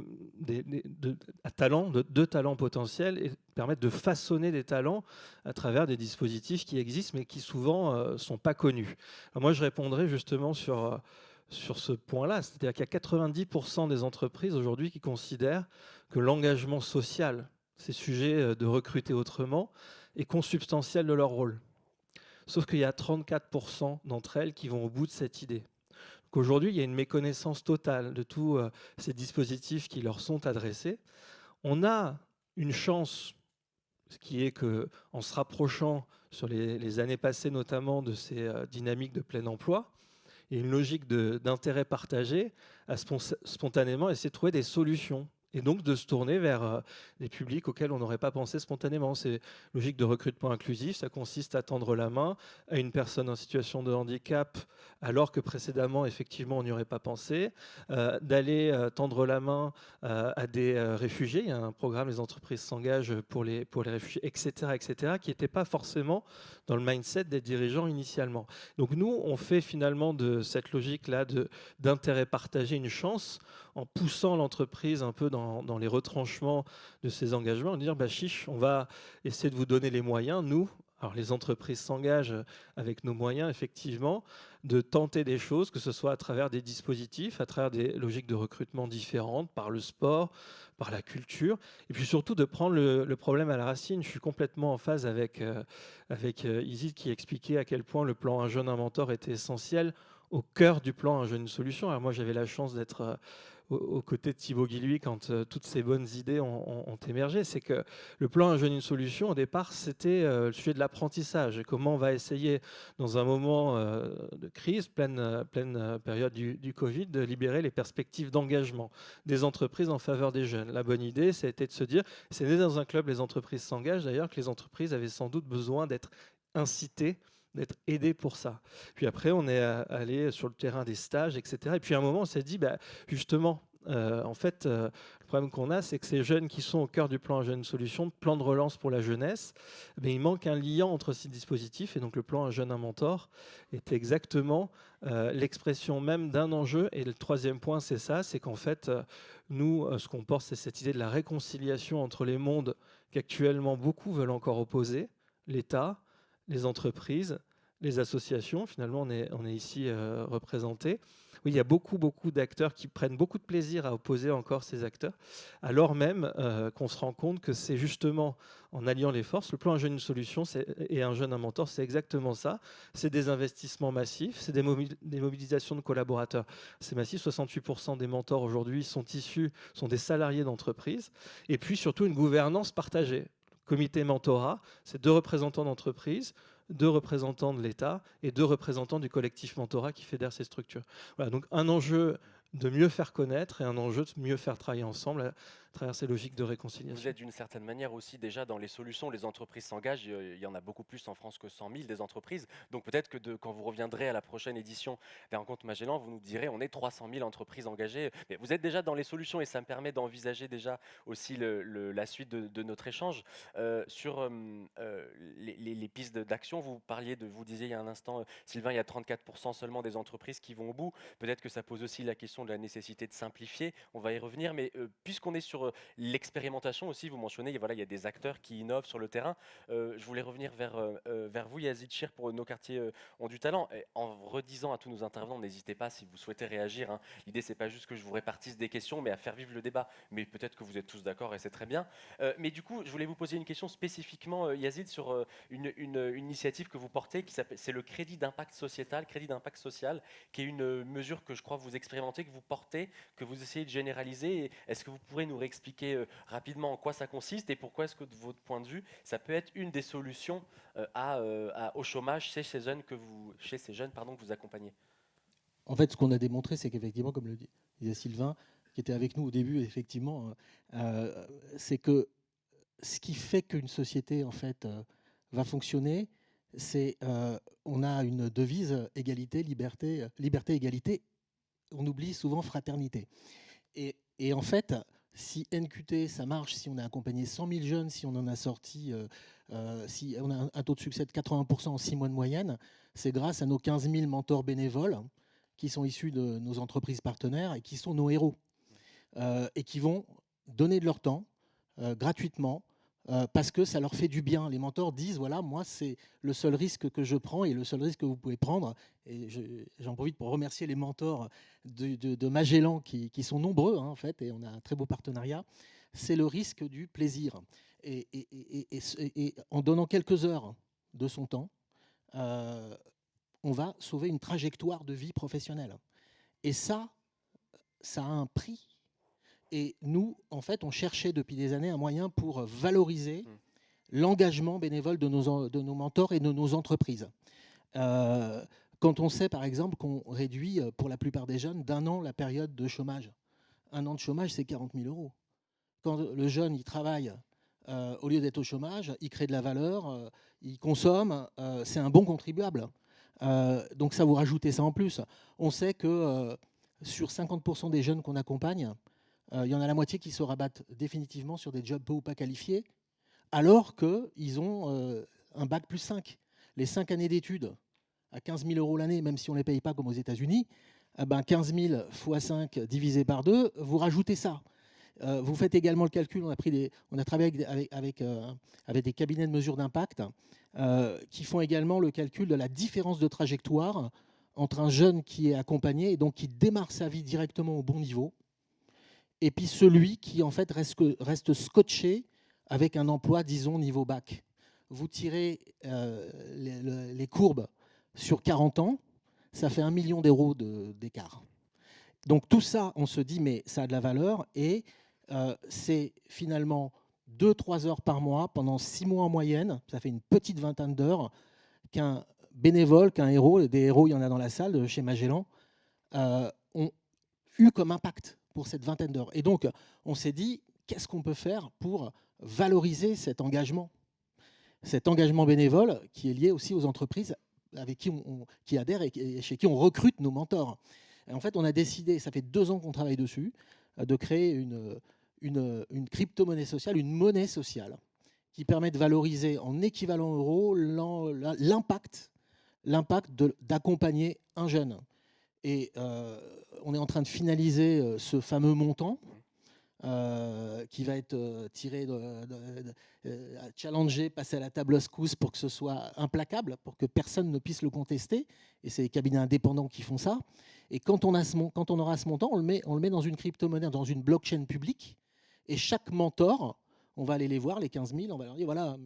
talents potentiels et permettre de façonner des talents à travers des dispositifs qui existent mais qui souvent ne sont pas connus. Alors moi, je répondrai justement sur ce point-là, c'est-à-dire qu'il y a 90% des entreprises aujourd'hui qui considèrent que l'engagement social, ces sujets de recruter autrement, est consubstantiel de leur rôle. Sauf qu'il y a 34% d'entre elles qui vont au bout de cette idée. Qu'aujourd'hui, il y a une méconnaissance totale de tous ces dispositifs qui leur sont adressés. On a une chance, ce qui est qu'en se rapprochant sur les années passées, notamment de ces dynamiques de plein emploi, il y a une logique d'intérêt partagé à spontanément essayer de trouver des solutions. Et donc de se tourner vers des publics auxquels on n'aurait pas pensé spontanément. C'est logique de recrutement inclusif, ça consiste à tendre la main à une personne en situation de handicap, alors que précédemment, effectivement, on n'y aurait pas pensé, d'aller tendre la main à des réfugiés. Il y a un programme, les entreprises s'engagent pour les réfugiés, etc., qui n'était pas forcément dans le mindset des dirigeants initialement. Donc nous, on fait finalement de cette logique-là d'intérêt partagé une chance, en poussant l'entreprise un peu dans les retranchements de ses engagements, en disant chiche, on va essayer de vous donner les moyens, nous, Alors les entreprises s'engagent avec nos moyens, effectivement, de tenter des choses, que ce soit à travers des dispositifs, à travers des logiques de recrutement différentes, par le sport, par la culture, et puis surtout de prendre le problème à la racine. Je suis complètement en phase avec Isid qui expliquait à quel point le plan Un jeune, un mentor était essentiel au cœur du plan Un jeune, une solution. Alors moi, j'avais la chance d'être aux côtés de Thibaut Guilluy quand toutes ces bonnes idées ont émergé. C'est que le plan Un jeune, une solution, au départ, c'était le sujet de l'apprentissage. Et comment on va essayer, dans un moment de crise, pleine période du Covid, de libérer les perspectives d'engagement des entreprises en faveur des jeunes. La bonne idée, c'était de se dire, c'est né dans un club, les entreprises s'engagent, d'ailleurs, que les entreprises avaient sans doute besoin d'être incitées, d'être aidés pour ça. Puis après, on est allé sur le terrain des stages, etc. Et puis à un moment, on s'est dit, justement, en fait, le problème qu'on a, c'est que ces jeunes qui sont au cœur du plan Un jeune, une solution, plan de relance pour la jeunesse, il manque un lien entre ces dispositifs. Et donc le plan Un jeune, un mentor est exactement l'expression même d'un enjeu. Et le troisième point, c'est ça, c'est qu'en fait, nous, ce qu'on porte, c'est cette idée de la réconciliation entre les mondes qu'actuellement beaucoup veulent encore opposer, l'État, les entreprises, les associations. Finalement, on est ici représentés. Oui, il y a beaucoup d'acteurs qui prennent beaucoup de plaisir à opposer encore ces acteurs, alors même qu'on se rend compte que c'est justement en alliant les forces. Le plan Un jeune, une solution et Un jeune, un mentor, c'est exactement ça. C'est des investissements massifs, c'est des mobilisations de collaborateurs. C'est massif, 68% des mentors aujourd'hui sont des salariés d'entreprise. Et puis surtout une gouvernance partagée. Comité mentorat, c'est 2 représentants d'entreprise, 2 représentants de l'État et 2 représentants du collectif mentorat qui fédère ces structures. Voilà, donc un enjeu de mieux faire connaître et un enjeu de mieux faire travailler ensemble à travers ces logiques de réconciliation. Vous êtes d'une certaine manière aussi déjà dans les solutions, les entreprises s'engagent, il y en a beaucoup plus en France que 100 000 des entreprises, donc peut-être que quand vous reviendrez à la prochaine édition des Rencontres Magellan, vous nous direz on est 300 000 entreprises engagées, mais vous êtes déjà dans les solutions et ça me permet d'envisager déjà aussi la suite de notre échange. Sur les pistes d'action, vous disiez il y a un instant, Sylvain, il y a 34% seulement des entreprises qui vont au bout, peut-être que ça pose aussi la question de la nécessité de simplifier, on va y revenir, mais puisqu'on est sur l'expérimentation aussi, vous mentionnez, voilà, il y a des acteurs qui innovent sur le terrain. Je voulais revenir vers vous, Yazid Chir, pour Nos quartiers ont du talent. Et en redisant à tous nos intervenants, n'hésitez pas si vous souhaitez réagir. Hein. L'idée, c'est pas juste que je vous répartisse des questions, mais à faire vivre le débat. Mais peut-être que vous êtes tous d'accord et c'est très bien. Mais du coup, je voulais vous poser une question spécifiquement, Yazid, sur une initiative que vous portez, c'est le crédit d'impact social, qui est une mesure que je crois vous expérimentez, que vous portez, que vous essayez de généraliser. Est-ce que vous pourrez nous expliquer rapidement en quoi ça consiste et pourquoi est-ce que de votre point de vue, ça peut être une des solutions au chômage chez ces jeunes que vous accompagnez? En fait, ce qu'on a démontré, c'est qu'effectivement, comme le disait Sylvain, qui était avec nous au début, effectivement, c'est que ce qui fait qu'une société en fait va fonctionner, c'est on a une devise égalité, liberté, égalité. On oublie souvent fraternité. Et en fait, si NQT, ça marche, si on a accompagné 100 000 jeunes, si on en a sorti, si on a un taux de succès de 80% en 6 mois de moyenne, c'est grâce à nos 15 000 mentors bénévoles qui sont issus de nos entreprises partenaires et qui sont nos héros et qui vont donner de leur temps gratuitement parce que ça leur fait du bien. Les mentors disent, voilà, moi, c'est le seul risque que je prends et le seul risque que vous pouvez prendre. Et j'en profite pour remercier les mentors de Magellan qui sont nombreux, hein, en fait, et on a un très beau partenariat. C'est le risque du plaisir. Et en donnant quelques heures de son temps, on va sauver une trajectoire de vie professionnelle. Et ça a un prix. Et nous, en fait, on cherchait depuis des années un moyen pour valoriser l'engagement bénévole de nos mentors et de nos entreprises. Quand on sait, par exemple, qu'on réduit, pour la plupart des jeunes, d'1 an la période de chômage. 1 an de chômage, c'est 40 000 €. Quand le jeune, il travaille, au lieu d'être au chômage, il crée de la valeur, il consomme, c'est un bon contribuable. Donc ça, vous rajoutez ça en plus. On sait que sur 50% des jeunes qu'on accompagne, il y en a la moitié qui se rabattent définitivement sur des jobs peu ou pas qualifiés, alors qu'ils ont un bac plus 5. Les 5 années d'études à 15 000 € l'année, même si on ne les paye pas comme aux États-Unis, 15 000 x 5 divisé par 2, vous rajoutez ça. Vous faites également le calcul, on a travaillé avec des cabinets de mesure d'impact qui font également le calcul de la différence de trajectoire entre un jeune qui est accompagné et donc qui démarre sa vie directement au bon niveau, et puis celui qui en fait reste scotché avec un emploi, disons, niveau bac. Vous tirez les courbes sur 40 ans, ça fait 1 million d'euros d'écart. Donc tout ça, on se dit, mais ça a de la valeur, et c'est finalement 2-3 heures par mois, pendant 6 mois en moyenne, ça fait une petite vingtaine d'heures, qu'un bénévole, qu'un héros, des héros, il y en a dans la salle de chez Magellan, ont eu comme impact pour cette vingtaine d'heures. Et donc, on s'est dit, qu'est-ce qu'on peut faire pour valoriser cet engagement bénévole qui est lié aussi aux entreprises avec qui adhèrent et chez qui on recrute nos mentors. Et en fait, on a décidé, ça fait 2 ans qu'on travaille dessus, de créer une crypto-monnaie sociale, une monnaie sociale, qui permet de valoriser en équivalent euro l'impact d'accompagner un jeune. Et on est en train de finaliser ce fameux montant qui va être tiré, challengé, passé à la table secousse pour que ce soit implacable, pour que personne ne puisse le contester. Et c'est les cabinets indépendants qui font ça. Et quand on aura ce montant, on le met dans une crypto-monnaie, dans une blockchain publique. Et chaque mentor, on va aller les voir, les 15 000, on va leur dire, voilà,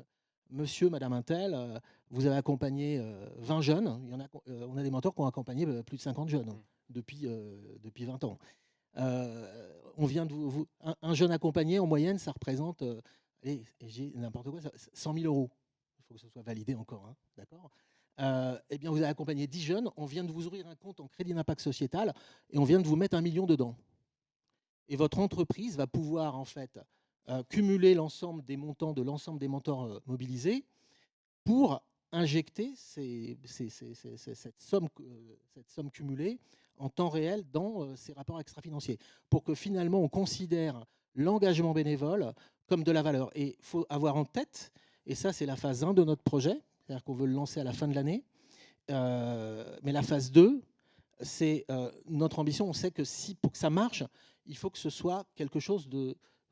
monsieur, madame Intel, vous avez accompagné 20 jeunes. On a des mentors qui ont accompagné plus de 50 jeunes depuis 20 ans. On vient un jeune accompagné, en moyenne, ça représente, j'ai n'importe quoi, 100 000 euros. Il faut que ce soit validé encore, hein, d'accord. Eh bien, vous avez accompagné 10 jeunes, on vient de vous ouvrir un compte en crédit d'impact sociétal et on vient de vous mettre 1 million dedans. Et votre entreprise va pouvoir, en fait, cumuler l'ensemble des montants de l'ensemble des mentors mobilisés pour injecter cette somme cumulée en temps réel dans ces rapports extra-financiers, pour que finalement on considère l'engagement bénévole comme de la valeur. Et il faut avoir en tête, et ça c'est la phase 1 de notre projet, c'est-à-dire qu'on veut le lancer à la fin de l'année, mais la phase 2, c'est notre ambition. On sait que pour que ça marche, il faut que ce soit quelque chose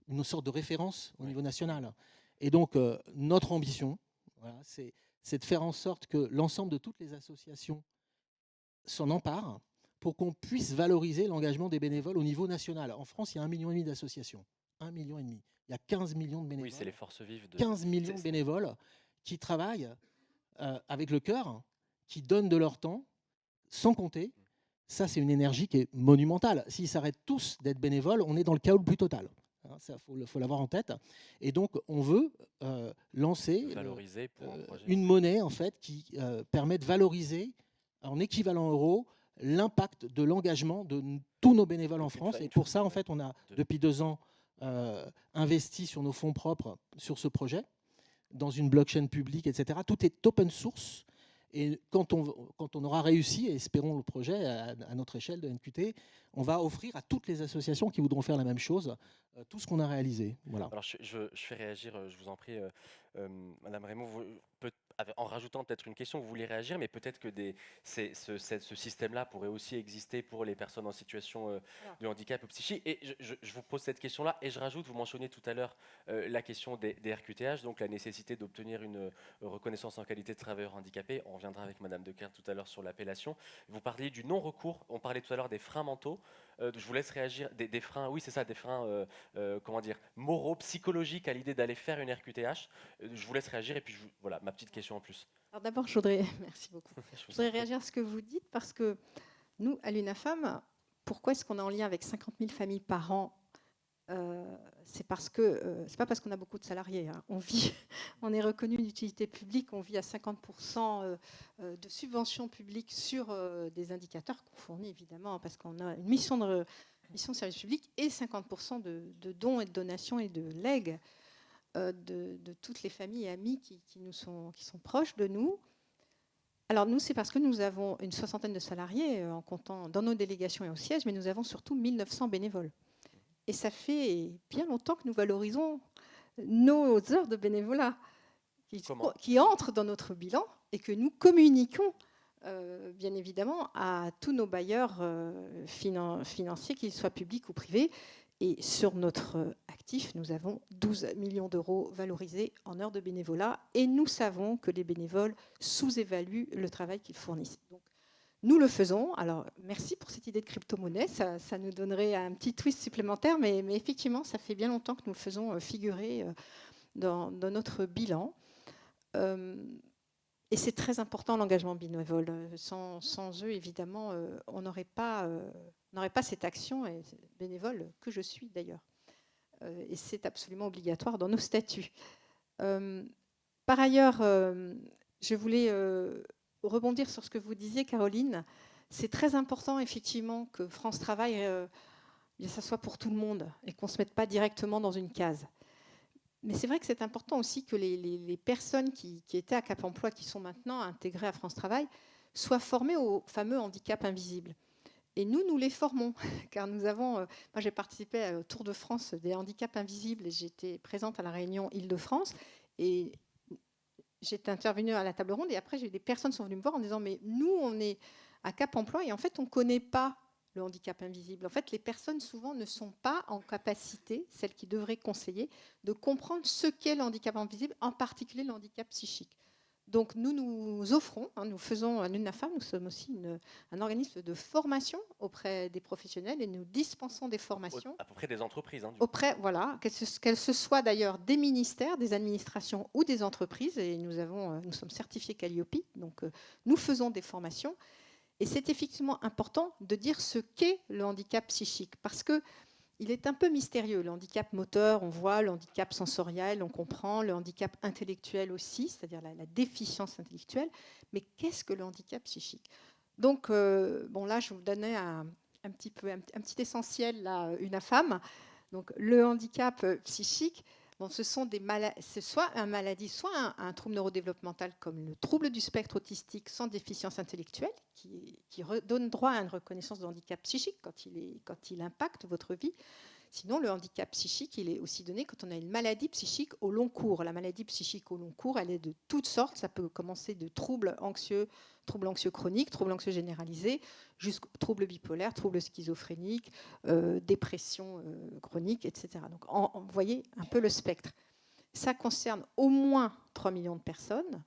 une sorte de référence au niveau national. Et donc notre ambition, voilà, c'est de faire en sorte que l'ensemble de toutes les associations s'en emparent, pour qu'on puisse valoriser l'engagement des bénévoles au niveau national. En France, il y a 1,5 million d'associations. 1,5 million. Il y a 15 millions de bénévoles. Oui, c'est les forces vives. 15 millions de bénévoles qui travaillent avec le cœur, qui donnent de leur temps, sans compter. Ça, c'est une énergie qui est monumentale. S'ils s'arrêtent tous d'être bénévoles, on est dans le chaos le plus total. Ça, faut l'avoir en tête. Et donc, on veut lancer une monnaie, en fait, qui permet de valoriser en équivalent euro l'impact de l'engagement de tous nos bénévoles en France. Et pour ça, en fait, on a, depuis 2 ans, investi sur nos fonds propres sur ce projet, dans une blockchain publique, etc. Tout est open source. Et quand on aura réussi, et espérons le projet à notre échelle de NQT, on va offrir à toutes les associations qui voudront faire la même chose tout ce qu'on a réalisé. Voilà. Alors je fais réagir, je vous en prie, Madame Raymond, en rajoutant peut-être une question, vous voulez réagir, mais peut-être que ce système-là pourrait aussi exister pour les personnes en situation de handicap psychique. Et je vous pose cette question-là, et je rajoute, vous mentionniez tout à l'heure la question des RQTH, donc la nécessité d'obtenir une reconnaissance en qualité de travailleur handicapé. On reviendra avec Madame Decker tout à l'heure sur l'appellation. Vous parliez du non-recours, on parlait tout à l'heure des freins mentaux. Je vous laisse réagir, des freins, oui c'est ça, des freins comment dire, moraux, psychologiques à l'idée d'aller faire une RQTH. Je vous laisse réagir et puis voilà, ma petite question en plus. Alors d'abord, merci beaucoup. Je voudrais réagir à ce que vous dites parce que nous, à l'UNAFAM, pourquoi est-ce qu'on est en lien avec 50 000 familles par an? C'est parce que c'est pas parce qu'on a beaucoup de salariés. Hein. On est reconnu d'utilité publique, on vit à 50% de subventions publiques sur des indicateurs qu'on fournit évidemment parce qu'on a une mission de service public et 50% de dons et de donations et de legs de toutes les familles et amis qui sont proches de nous. Alors nous, c'est parce que nous avons une 60aine de salariés en comptant dans nos délégations et au siège, mais nous avons surtout 1900 bénévoles. Et ça fait bien longtemps que nous valorisons nos heures de bénévolat qui entrent dans notre bilan et que nous communiquons bien évidemment à tous nos bailleurs financiers, qu'ils soient publics ou privés. Et sur notre actif, nous avons 12 millions d'euros valorisés en heures de bénévolat. Et nous savons que les bénévoles sous-évaluent le travail qu'ils fournissent. Donc, nous le faisons. Alors, merci pour cette idée de crypto-monnaie. Ça nous donnerait un petit twist supplémentaire. Mais effectivement, ça fait bien longtemps que nous le faisons figurer dans notre bilan. Et c'est très important, l'engagement bénévole. Sans eux, évidemment, on n'aurait pas cette action bénévole que je suis d'ailleurs. Et c'est absolument obligatoire dans nos statuts. Par ailleurs, je voulais rebondir sur ce que vous disiez, Caroline. C'est très important, effectivement, que France Travail, ça soit pour tout le monde et qu'on ne se mette pas directement dans une case. Mais c'est vrai que c'est important aussi que les personnes qui étaient à Cap Emploi, qui sont maintenant intégrées à France Travail, soient formées au fameux handicap invisible. Et nous les formons, car nous avons... moi, j'ai participé au Tour de France des handicaps invisibles et j'étais présente à la réunion Île-de-France. Et j'étais intervenue à la table ronde et après, j'ai eu des personnes qui sont venues me voir en disant « Mais nous, on est à Cap Emploi et en fait, on ne connaît pas le handicap invisible. En fait, les personnes, souvent, ne sont pas en capacité, celles qui devraient conseiller, de comprendre ce qu'est le handicap invisible, en particulier le handicap psychique. » Donc, nous offrons, nous faisons à l'UNAFAM, nous sommes aussi un organisme de formation auprès des professionnels et nous dispensons des formations. À peu près des entreprises. Auprès, voilà, qu'elles ce soit d'ailleurs des ministères, des administrations ou des entreprises. Et nous sommes certifiés Calliope, donc nous faisons des formations. Et c'est effectivement important de dire ce qu'est le handicap psychique, parce qu'il est un peu mystérieux. Le handicap moteur, on voit, le handicap sensoriel, on comprend, le handicap intellectuel aussi, c'est-à-dire la déficience intellectuelle. Mais qu'est-ce que le handicap psychique? Donc, là, je vous donnais un petit essentiel, là, UNAFAM. Donc, le handicap psychique, ce sont c'est soit une maladie, soit un trouble neurodéveloppemental comme le trouble du spectre autistique sans déficience intellectuelle, qui donne droit à une reconnaissance de handicap psychique quand il impacte votre vie. Sinon, le handicap psychique, il est aussi donné quand on a une maladie psychique au long cours. La maladie psychique au long cours, elle est de toutes sortes. Ça peut commencer de troubles anxieux chroniques, troubles anxieux généralisés, jusqu'aux troubles bipolaires, troubles schizophréniques, dépression chronique, etc. Donc, vous voyez un peu le spectre. Ça concerne au moins 3 millions de personnes.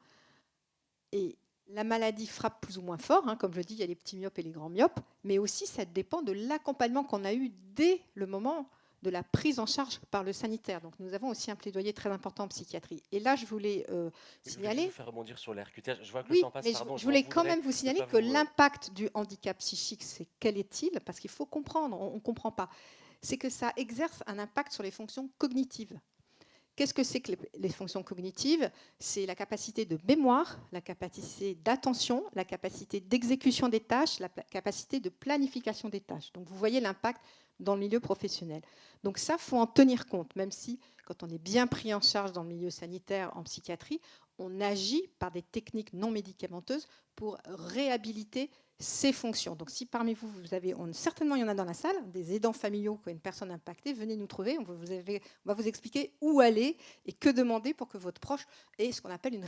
Et la maladie frappe plus ou moins fort. Comme je dis, il y a les petits myopes et les grands myopes. Mais aussi, ça dépend de l'accompagnement qu'on a eu dès le moment de la prise en charge par le sanitaire. Donc, nous avons aussi un plaidoyer très important en psychiatrie. Et là, je voulais signaler... Je vais faire rebondir sur la RQTH. Je vois que oui, le temps passe, mais pardon. Je voulais quand même vous signaler que l'impact du handicap psychique, c'est quel est-il? Parce qu'il faut comprendre, on ne comprend pas. C'est que ça exerce un impact sur les fonctions cognitives. Qu'est-ce que c'est que les fonctions cognitives? C'est la capacité de mémoire, la capacité d'attention, la capacité d'exécution des tâches, la capacité de planification des tâches. Donc, vous voyez l'impact dans le milieu professionnel. Donc ça, il faut en tenir compte, même si, quand on est bien pris en charge dans le milieu sanitaire, en psychiatrie, on agit par des techniques non médicamenteuses pour réhabiliter ces fonctions. Donc si parmi vous, certainement il y en a dans la salle, des aidants familiaux qui ont une personne impactée, venez nous trouver, on va vous expliquer où aller et que demander pour que votre proche ait ce qu'on appelle une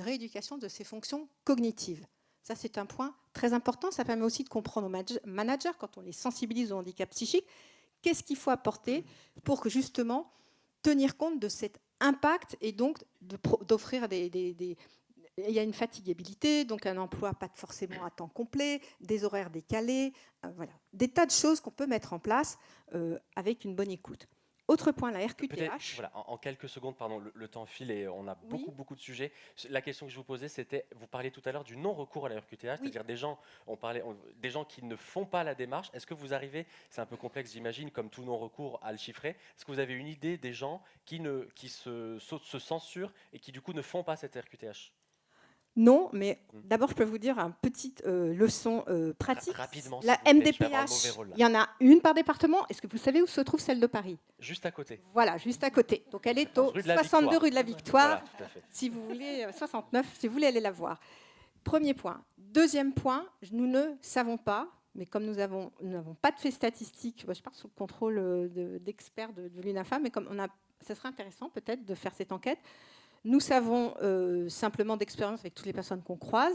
rééducation de ses fonctions cognitives. Ça, c'est un point très important. Ça permet aussi de comprendre aux managers, quand on les sensibilise au handicap psychique, qu'est-ce qu'il faut apporter pour que justement tenir compte de cet impact et donc d'offrir il y a une fatigabilité, donc un emploi pas forcément à temps complet, des horaires décalés, voilà. Des tas de choses qu'on peut mettre en place avec une bonne écoute. Autre point, la RQTH. Voilà, en quelques secondes, pardon, le temps file et on a beaucoup de sujets. La question que je vous posais, c'était, vous parliez tout à l'heure du non-recours à la RQTH, c'est-à-dire des gens qui ne font pas la démarche. Est-ce que vous arrivez, c'est un peu complexe j'imagine, comme tout non-recours, à le chiffrer, est-ce que vous avez une idée des gens qui se censurent et qui du coup ne font pas cette RQTH? Non, mais d'abord, je peux vous dire une petite leçon pratique. Rapidement, la MDPH, il y en a une par département. Est-ce que vous savez où se trouve celle de Paris? Juste à côté. Voilà, juste à côté. Donc, elle est au 62 rue de la Victoire. Voilà, tout à fait. Si vous voulez, 69, si vous voulez aller la voir. Premier point. Deuxième point, nous ne savons pas, mais comme nous n'avons pas de fait statistique, je parle sous le contrôle d'experts de l'UNAFAM, mais comme ça serait intéressant peut-être de faire cette enquête. Nous savons simplement d'expérience avec toutes les personnes qu'on croise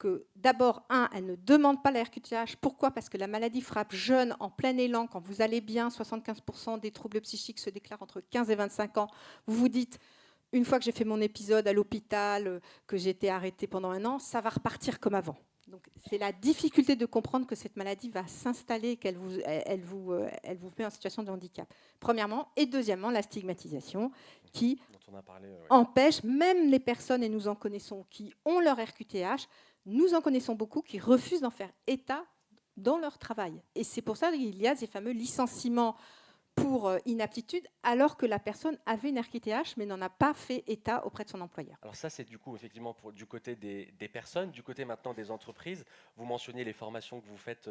que d'abord, elles ne demandent pas la RQTH. Pourquoi? Parce que la maladie frappe jeune, en plein élan, quand vous allez bien, 75% des troubles psychiques se déclarent entre 15 et 25 ans. Vous vous dites, une fois que j'ai fait mon épisode à l'hôpital, que j'ai été arrêtée pendant 1 an, ça va repartir comme avant. Donc, c'est la difficulté de comprendre que cette maladie va s'installer, qu'elle vous met en situation de handicap. Premièrement. Et deuxièmement, la stigmatisation qui empêche même les personnes, et nous en connaissons, qui ont leur RQTH, nous en connaissons beaucoup qui refusent d'en faire état dans leur travail. Et c'est pour ça qu'il y a ces fameux licenciements pour inaptitude, alors que la personne avait une RQTH, mais n'en a pas fait état auprès de son employeur. Alors ça, c'est du coup, effectivement, du côté des personnes. Du côté maintenant des entreprises, vous mentionniez les formations que vous faites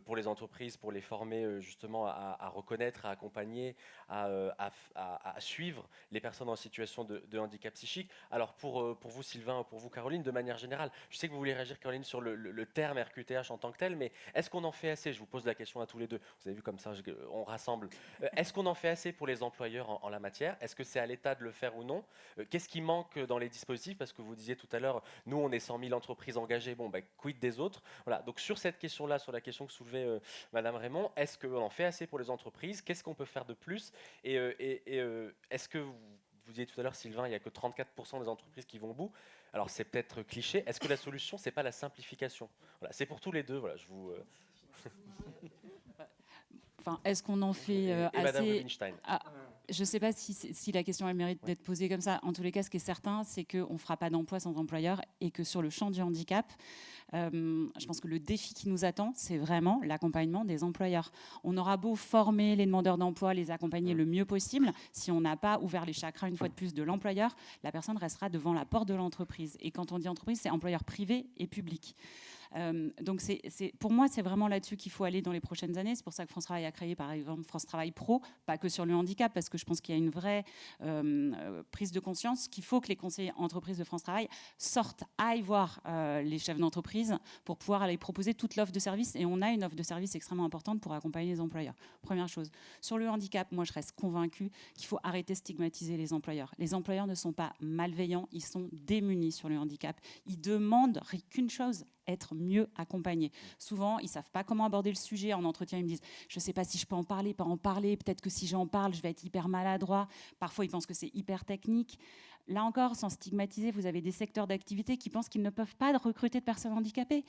pour les entreprises, pour les former justement à reconnaître, à accompagner, à suivre les personnes en situation de handicap psychique. Alors pour vous, Sylvain, pour vous, Caroline, de manière générale, je sais que vous voulez réagir, Caroline, sur le terme RQTH en tant que tel, mais est-ce qu'on en fait assez? Je vous pose la question à tous les deux. Vous avez vu comme ça, on rassemble. Est-ce qu'on en fait assez pour les employeurs en la matière? Est-ce que c'est à l'État de le faire ou non? Qu'est-ce qui manque dans les dispositifs? Parce que vous disiez tout à l'heure, nous, on est 100 000 entreprises engagées. Bon, quid des autres? Voilà. Donc sur cette question-là, sur la question que soulevait Madame Raymond, est-ce qu'on en fait assez pour les entreprises? Qu'est-ce qu'on peut faire de plus? Et est-ce que vous disiez tout à l'heure, Sylvain, il n'y a que 34% des entreprises qui vont au bout. Alors c'est peut-être cliché. Est-ce que la solution, c'est pas la simplification? Voilà. C'est pour tous les deux. Voilà. Je vous. Enfin, est-ce qu'on en fait assez? Je ne sais pas si la question elle mérite d'être posée comme ça. En tous les cas, ce qui est certain, c'est qu'on ne fera pas d'emploi sans employeur et que sur le champ du handicap, je pense que le défi qui nous attend, c'est vraiment l'accompagnement des employeurs. On aura beau former les demandeurs d'emploi, les accompagner le mieux possible, si on n'a pas ouvert les chakras une fois de plus de l'employeur, la personne restera devant la porte de l'entreprise. Et quand on dit entreprise, c'est employeur privé et public. Donc pour moi, c'est vraiment là-dessus qu'il faut aller dans les prochaines années. C'est pour ça que France Travail a créé, par exemple, France Travail Pro, pas que sur le handicap, parce que je pense qu'il y a une vraie prise de conscience qu'il faut que les conseillers entreprises de France Travail sortent, aillent voir les chefs d'entreprise pour pouvoir aller proposer toute l'offre de service. Et on a une offre de service extrêmement importante pour accompagner les employeurs. Première chose. Sur le handicap, moi, je reste convaincue qu'il faut arrêter de stigmatiser les employeurs. Les employeurs ne sont pas malveillants, ils sont démunis sur le handicap. Ils demandent qu'une chose, être mieux accompagnés. Souvent, ils ne savent pas comment aborder le sujet. En entretien, ils me disent « je ne sais pas si je peux en parler, pas en parler, peut-être que si j'en parle, je vais être hyper maladroit ». Parfois, ils pensent que c'est hyper technique. Là encore, sans stigmatiser, vous avez des secteurs d'activité qui pensent qu'ils ne peuvent pas recruter de personnes handicapées.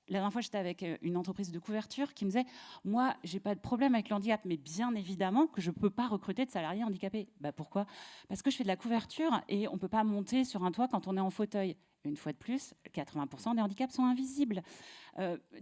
La dernière fois, j'étais avec une entreprise de couverture qui me disait « moi, je n'ai pas de problème avec le handicap, mais bien évidemment que je ne peux pas recruter de salariés handicapés ». Pourquoi? Parce que je fais de la couverture et on ne peut pas monter sur un toit quand on est en fauteuil. Une fois de plus, 80% des handicaps sont invisibles.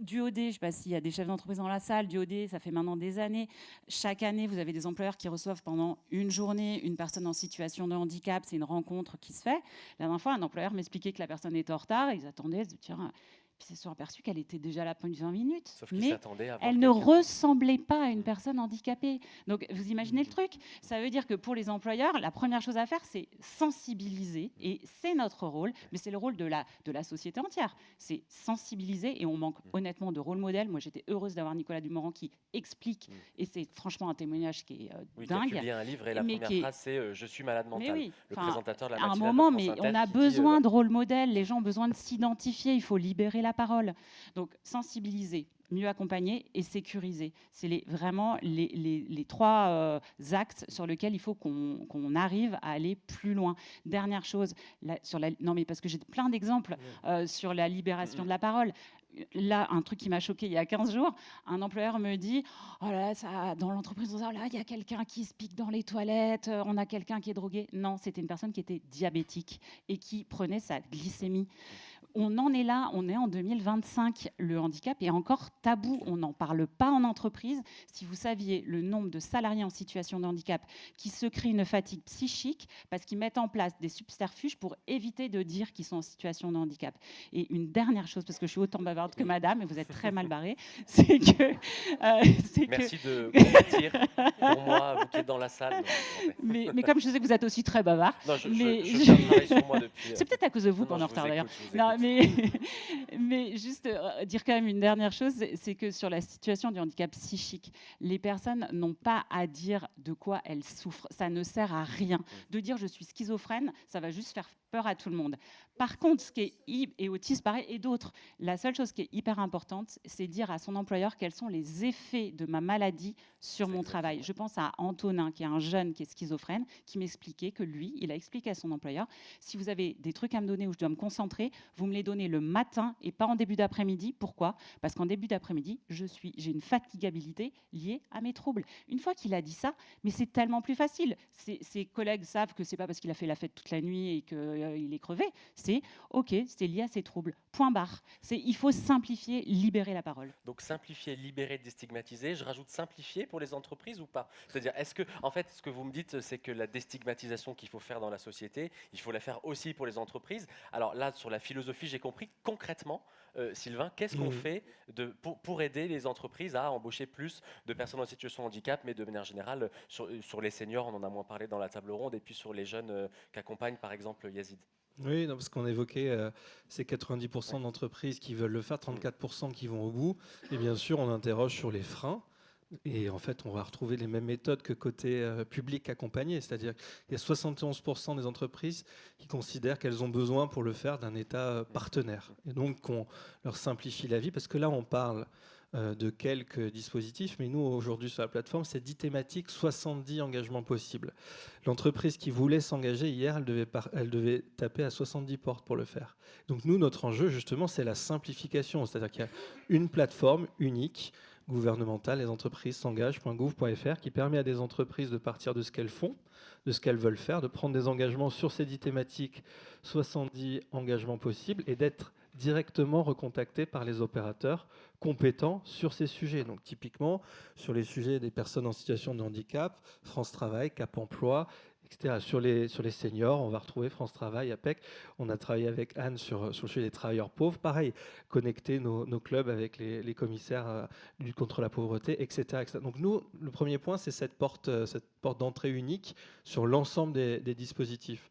Du OD, je ne sais pas s'il y a des chefs d'entreprise dans la salle, du OD, ça fait maintenant des années. Chaque année, vous avez des employeurs qui reçoivent pendant une journée une personne en situation de handicap. C'est une rencontre qui se fait. La dernière fois, un employeur m'expliquait que la personne était en retard. Ils attendaient, tiens, puis ils se sont aperçus qu'elle était déjà là pendant 20 minutes. Sauf mais elle ne ressemblait pas à une personne handicapée. Donc, vous imaginez le truc? Ça veut dire que pour les employeurs, la première chose à faire, c'est sensibiliser. Et c'est notre rôle, mais c'est le rôle de la société entière. C'est sensibiliser, et on manque honnêtement de rôle modèle. Moi, j'étais heureuse d'avoir Nicolas Dumorand qui explique, et c'est franchement un témoignage qui est dingue. Il y a un livre, et la première phrase, c'est « je suis malade mental ». Oui. Le présentateur de la à un matinale moment, de France mais Inter on a besoin de rôle modèle. Les gens ont besoin de s'identifier. Il faut libérer la parole. Donc, sensibiliser, mieux accompagner et sécuriser. C'est vraiment les trois axes sur lesquels il faut qu'on arrive à aller plus loin. Dernière chose, non mais parce que j'ai plein d'exemples sur la libération de la parole. Là, un truc qui m'a choqué il y a 15 jours, un employeur me dit « oh là, dans l'entreprise, là, il y a quelqu'un qui se pique dans les toilettes, on a quelqu'un qui est drogué ». Non, c'était une personne qui était diabétique et qui prenait sa glycémie. On en est là, on est en 2025. Le handicap est encore tabou. On n'en parle pas en entreprise. Si vous saviez le nombre de salariés en situation de handicap qui se créent une fatigue psychique parce qu'ils mettent en place des subterfuges pour éviter de dire qu'ils sont en situation de handicap. Et une dernière chose, parce que je suis autant bavarde que madame, et vous êtes très mal barrée, c'est que... Merci de compléter pour moi, vous qui êtes dans la salle. Mais comme je sais que vous êtes aussi très bavard... Non, je fais un travail sur moi depuis... C'est peut-être à cause de vous qu'on est en retard d'ailleurs. Mais juste dire quand même une dernière chose, c'est que sur la situation du handicap psychique, les personnes n'ont pas à dire de quoi elles souffrent. Ça ne sert à rien. De dire je suis schizophrène, ça va juste faire peur à tout le monde. Par contre, ce qui est et autisme, pareil, et d'autres, la seule chose qui est hyper importante, c'est dire à son employeur quels sont les effets de ma maladie sur mon travail. Je pense à Antonin, qui est un jeune qui est schizophrène, qui m'expliquait que lui, il a expliqué à son employeur, si vous avez des trucs à me donner où je dois me concentrer, vous me les donnez le matin et pas en début d'après-midi. Pourquoi ? Parce qu'en début d'après-midi, j'ai une fatigabilité liée à mes troubles. Une fois qu'il a dit ça, mais c'est tellement plus facile. Ses collègues savent que c'est pas parce qu'il a fait la fête toute la nuit et qu'il est crevé. C'est OK, c'est lié à ces troubles. Point barre. Il faut simplifier, libérer la parole. Donc simplifier, libérer, déstigmatiser. Je rajoute simplifier pour les entreprises ou pas? C'est-à-dire, est-ce que, en fait, ce que vous me dites, c'est que la déstigmatisation qu'il faut faire dans la société, il faut la faire aussi pour les entreprises. Alors là, sur la philosophie, j'ai compris. Concrètement, Sylvain, qu'est-ce qu'on fait pour aider les entreprises à embaucher plus de personnes en situation de handicap, mais de manière générale, sur les seniors, on en a moins parlé dans la table ronde, et puis sur les jeunes qu'accompagne par exemple Yazid? Oui, non, parce qu'on évoquait ces 90% d'entreprises qui veulent le faire, 34% qui vont au bout. Et bien sûr, on interroge sur les freins. Et en fait, on va retrouver les mêmes méthodes que côté public accompagné. C'est-à-dire qu'il y a 71% des entreprises qui considèrent qu'elles ont besoin pour le faire d'un État partenaire. Et donc, qu'on leur simplifie la vie. Parce que là, on parle de quelques dispositifs, mais nous, aujourd'hui, sur la plateforme, c'est 10 thématiques, 70 engagements possibles. L'entreprise qui voulait s'engager hier, elle devait taper à 70 portes pour le faire. Donc nous, notre enjeu, justement, c'est la simplification. C'est-à-dire qu'il y a une plateforme unique, gouvernementale, les entreprises s'engagent.gouv.fr, qui permet à des entreprises de partir de ce qu'elles font, de ce qu'elles veulent faire, de prendre des engagements sur ces 10 thématiques, 70 engagements possibles, et d'être directement recontactés par les opérateurs compétents sur ces sujets. Donc typiquement, sur les sujets des personnes en situation de handicap, France Travail, Cap Emploi, etc. Sur les seniors, on va retrouver France Travail, APEC. On a travaillé avec Anne sur le sujet des travailleurs pauvres. Pareil, connecter nos clubs avec les commissaires de lutte contre la pauvreté, etc., etc. Donc nous, le premier point, c'est cette porte d'entrée unique sur l'ensemble des dispositifs.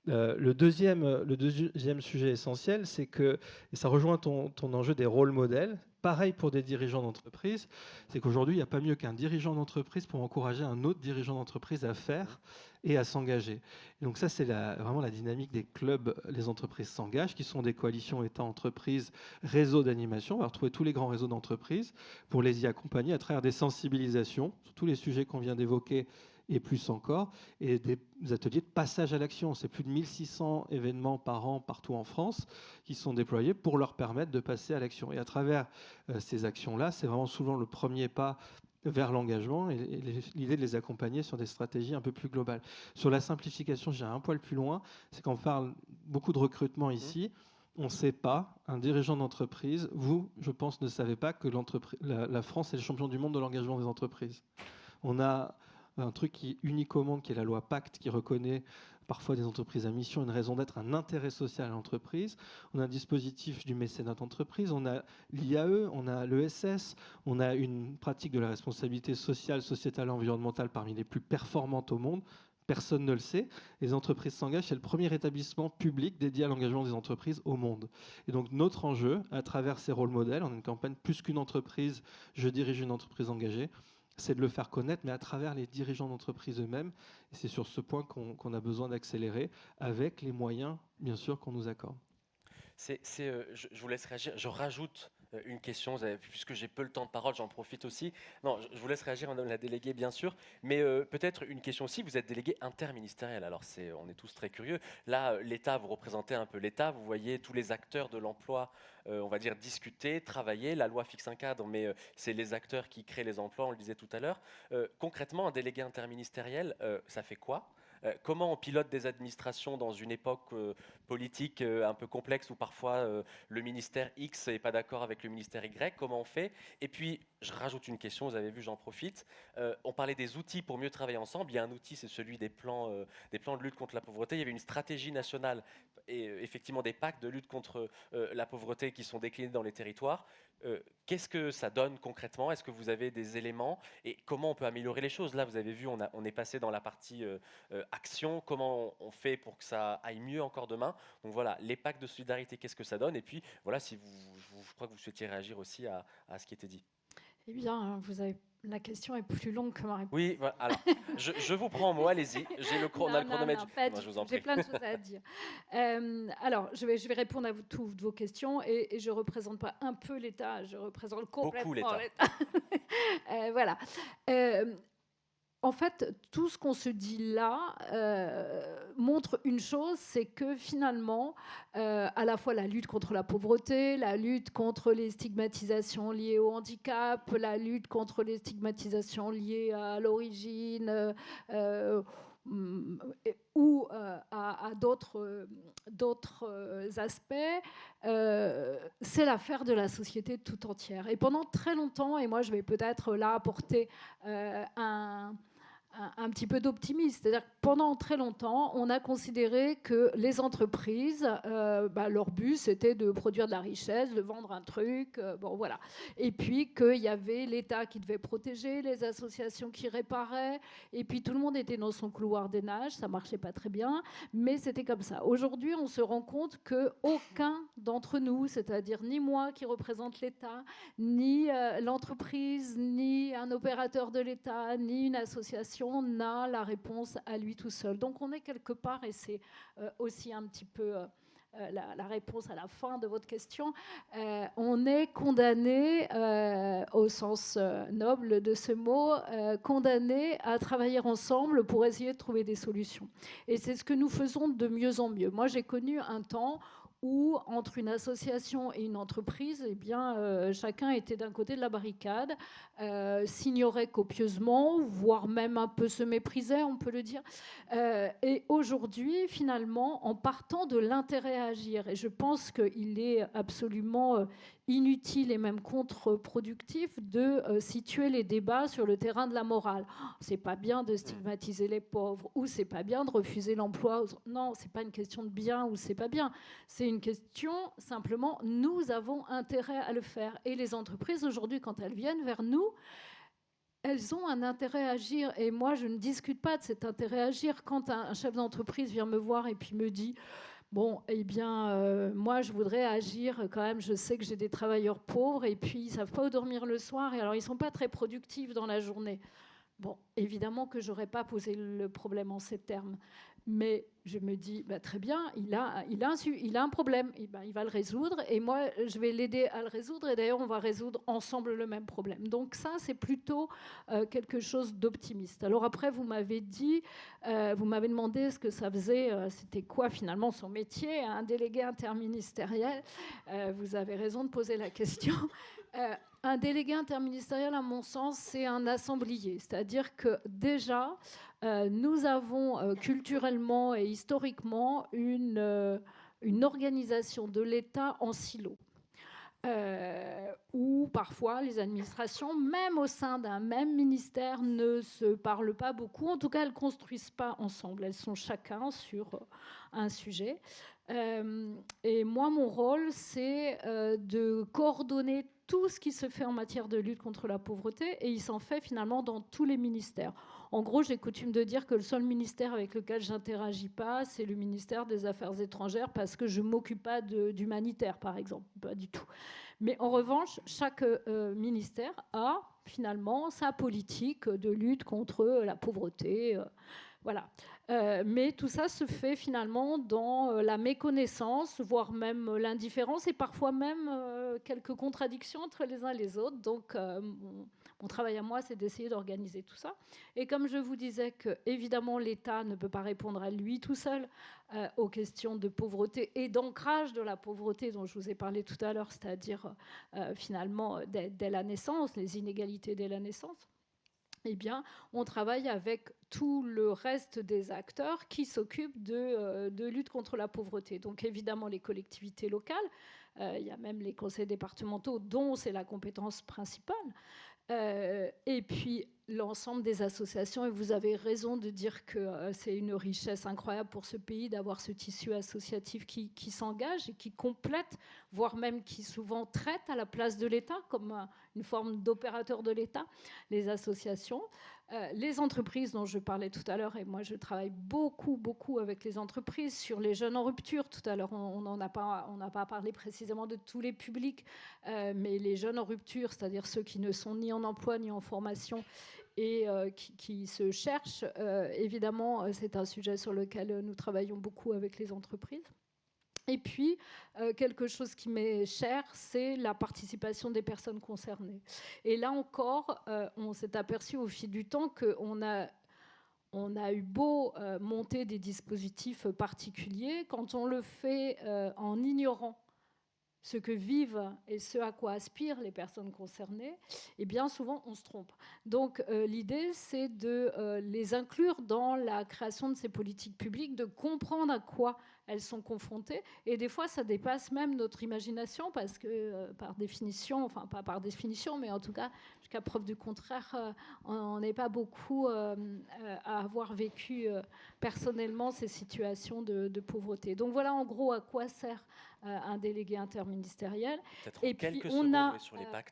Le deuxième sujet essentiel, c'est que, et ça rejoint ton enjeu des rôles modèles, pareil pour des dirigeants d'entreprise, c'est qu'aujourd'hui, il n'y a pas mieux qu'un dirigeant d'entreprise pour encourager un autre dirigeant d'entreprise à faire et à s'engager. Et donc ça, c'est vraiment la dynamique des clubs, les entreprises s'engagent, qui sont des coalitions État-entreprises, réseaux d'animation. On va retrouver tous les grands réseaux d'entreprises pour les y accompagner à travers des sensibilisations sur tous les sujets qu'on vient d'évoquer et plus encore, et des ateliers de passage à l'action. C'est plus de 1600 événements par an partout en France qui sont déployés pour leur permettre de passer à l'action. Et à travers ces actions-là, c'est vraiment souvent le premier pas vers l'engagement et l'idée de les accompagner sur des stratégies un peu plus globales. Sur la simplification, j'irai un poil plus loin, c'est qu'on parle beaucoup de recrutement ici. On ne sait pas, un dirigeant d'entreprise, vous, je pense, ne savez pas que la France est le champion du monde de l'engagement des entreprises. On a un truc qui est unique au monde, qui est la loi Pacte, qui reconnaît parfois des entreprises à mission, une raison d'être, un intérêt social à l'entreprise. On a un dispositif du mécénat d'entreprise, on a l'IAE, on a l'ESS, on a une pratique de la responsabilité sociale, sociétale et environnementale parmi les plus performantes au monde. Personne ne le sait. Les entreprises s'engagent, c'est le premier établissement public dédié à l'engagement des entreprises au monde. Et donc notre enjeu, à travers ces rôles modèles, on a une campagne plus qu'une entreprise, je dirige une entreprise engagée, c'est de le faire connaître, mais à travers les dirigeants d'entreprise eux-mêmes. Et c'est sur ce point qu'on a besoin d'accélérer, avec les moyens, bien sûr, qu'on nous accorde. Je vous laisse réagir. Je rajoute une question, puisque j'ai peu le temps de parole, j'en profite aussi. Non, je vous laisse réagir, madame la déléguée, bien sûr. Mais peut-être une question aussi, vous êtes déléguée interministérielle. Alors, on est tous très curieux. Là, l'État, vous représentez un peu l'État. Vous voyez tous les acteurs de l'emploi, on va dire, discuter, travailler. La loi fixe un cadre, mais c'est les acteurs qui créent les emplois, on le disait tout à l'heure. Concrètement, un délégué interministériel, ça fait quoi ? Comment on pilote des administrations dans une époque politique un peu complexe où parfois le ministère X n'est pas d'accord avec le ministère Y? Comment on fait? Et puis, je rajoute une question, vous avez vu, j'en profite. On parlait des outils pour mieux travailler ensemble. Il y a un outil, c'est celui des plans de lutte contre la pauvreté. Il y avait une stratégie nationale et effectivement des pactes de lutte contre la pauvreté qui sont déclinés dans les territoires. Qu'est-ce que ça donne concrètement? Est-ce que vous avez des éléments? Et comment on peut améliorer les choses? Là, vous avez vu, on est passé dans la partie action. Comment on fait pour que ça aille mieux encore demain? Donc voilà, les pactes de solidarité, qu'est-ce que ça donne? Et puis voilà, je crois que vous souhaitiez réagir aussi à ce qui était dit. Eh bien, la question est plus longue que ma réponse. Oui, alors, je vous prends en mot, allez-y. On a le chronomètre. Pas Moi, du je vous tout. en J'ai prie. plein de choses à dire. Alors, je vais répondre à toutes vos questions et je ne représente pas un peu l'État, je représente complètement l'État. Voilà. En fait, tout ce qu'on se dit là montre une chose, c'est que finalement, à la fois la lutte contre la pauvreté, la lutte contre les stigmatisations liées au handicap, la lutte contre les stigmatisations liées à l'origine ou à d'autres aspects, c'est l'affaire de la société tout entière. Et pendant très longtemps, et moi je vais peut-être là apporter un petit peu d'optimisme. C'est-à-dire que pendant très longtemps, on a considéré que les entreprises, leur but, c'était de produire de la richesse, de vendre un truc, bon voilà. Et puis qu'il y avait l'État qui devait protéger, les associations qui réparaient, et puis tout le monde était dans son couloir des neiges, ça marchait pas très bien, mais c'était comme ça. Aujourd'hui, on se rend compte qu'aucun d'entre nous, c'est-à-dire ni moi qui représente l'État, ni l'entreprise, ni un opérateur de l'État, ni une association, n'a la réponse à lui tout seul. Donc on est quelque part, et c'est aussi un petit peu la réponse à la fin de votre question, on est condamné, au sens noble de ce mot, condamné à travailler ensemble pour essayer de trouver des solutions. Et c'est ce que nous faisons de mieux en mieux. Moi, j'ai connu un temps où, entre une association et une entreprise, eh bien, chacun était d'un côté de la barricade, s'ignorait copieusement, voire même un peu se méprisait, on peut le dire. Et aujourd'hui, finalement, en partant de l'intérêt à agir, et je pense qu'il est absolument inutile et même contre-productif de situer les débats sur le terrain de la morale. C'est pas bien de stigmatiser les pauvres, ou c'est pas bien de refuser l'emploi. Non, c'est pas une question de bien ou c'est pas bien. C'est une question simplement, nous avons intérêt à le faire. Et les entreprises aujourd'hui, quand elles viennent vers nous, elles ont un intérêt à agir. Et moi, je ne discute pas de cet intérêt à agir. Quand un chef d'entreprise vient me voir et puis me dit bon, eh bien, moi, je voudrais agir quand même. Je sais que j'ai des travailleurs pauvres et puis ils ne savent pas où dormir le soir. Et alors, ils ne sont pas très productifs dans la journée. Bon, évidemment que je n'aurais pas posé le problème en ces termes. Mais je me dis, très bien, il a un problème, il va le résoudre, et moi, je vais l'aider à le résoudre, et d'ailleurs, on va résoudre ensemble le même problème. Donc ça, c'est plutôt quelque chose d'optimiste. Alors après, vous m'avez demandé ce que ça faisait, c'était quoi finalement son métier, un délégué interministériel. Vous avez raison de poser la question. Un délégué interministériel, à mon sens, c'est un assemblier. C'est-à-dire que déjà, nous avons culturellement et historiquement une organisation de l'État en silo. Où parfois les administrations, même au sein d'un même ministère, ne se parlent pas beaucoup. En tout cas, elles ne construisent pas ensemble. Elles sont chacun sur un sujet. Et moi, mon rôle, c'est de coordonner tout ce qui se fait en matière de lutte contre la pauvreté, et il s'en fait finalement dans tous les ministères. En gros, j'ai coutume de dire que le seul ministère avec lequel je n'interagis pas, c'est le ministère des Affaires étrangères, parce que je ne m'occupe pas d'humanitaire, par exemple. Pas du tout. Mais en revanche, chaque ministère a finalement sa politique de lutte contre la pauvreté. Voilà. Mais tout ça se fait finalement dans la méconnaissance, voire même l'indifférence, et parfois même quelques contradictions entre les uns et les autres. Donc, mon travail à moi, c'est d'essayer d'organiser tout ça. Et comme je vous disais que, évidemment, l'État ne peut pas répondre à lui tout seul aux questions de pauvreté et d'ancrage de la pauvreté dont je vous ai parlé tout à l'heure, c'est-à-dire finalement dès la naissance, les inégalités dès la naissance. Eh bien, on travaille avec tout le reste des acteurs qui s'occupent de lutte contre la pauvreté. Donc, évidemment, les collectivités locales, il y a même les conseils départementaux dont c'est la compétence principale, et puis l'ensemble des associations. Et vous avez raison de dire que c'est une richesse incroyable pour ce pays d'avoir ce tissu associatif qui s'engage et qui complète, voire même qui souvent traite à la place de l'État, comme une forme d'opérateur de l'État, les associations. Les entreprises dont je parlais tout à l'heure, et moi je travaille beaucoup avec les entreprises sur les jeunes en rupture. Tout à l'heure, on n'a pas parlé précisément de tous les publics, mais les jeunes en rupture, c'est-à-dire ceux qui ne sont ni en emploi ni en formation et qui se cherchent, évidemment, c'est un sujet sur lequel nous travaillons beaucoup avec les entreprises. Et puis, quelque chose qui m'est cher, c'est la participation des personnes concernées. Et là encore, on s'est aperçu au fil du temps qu'on a eu beau monter des dispositifs particuliers, quand on le fait en ignorant ce que vivent et ce à quoi aspirent les personnes concernées, et bien souvent on se trompe. Donc l'idée, c'est de les inclure dans la création de ces politiques publiques, de comprendre à quoi elles sont confrontées, et des fois ça dépasse même notre imagination, parce que par définition, enfin pas par définition, mais en tout cas jusqu'à preuve du contraire, on n'est pas beaucoup à avoir vécu personnellement ces situations de pauvreté. Donc voilà en gros à quoi sert un délégué interministériel. Et puis on a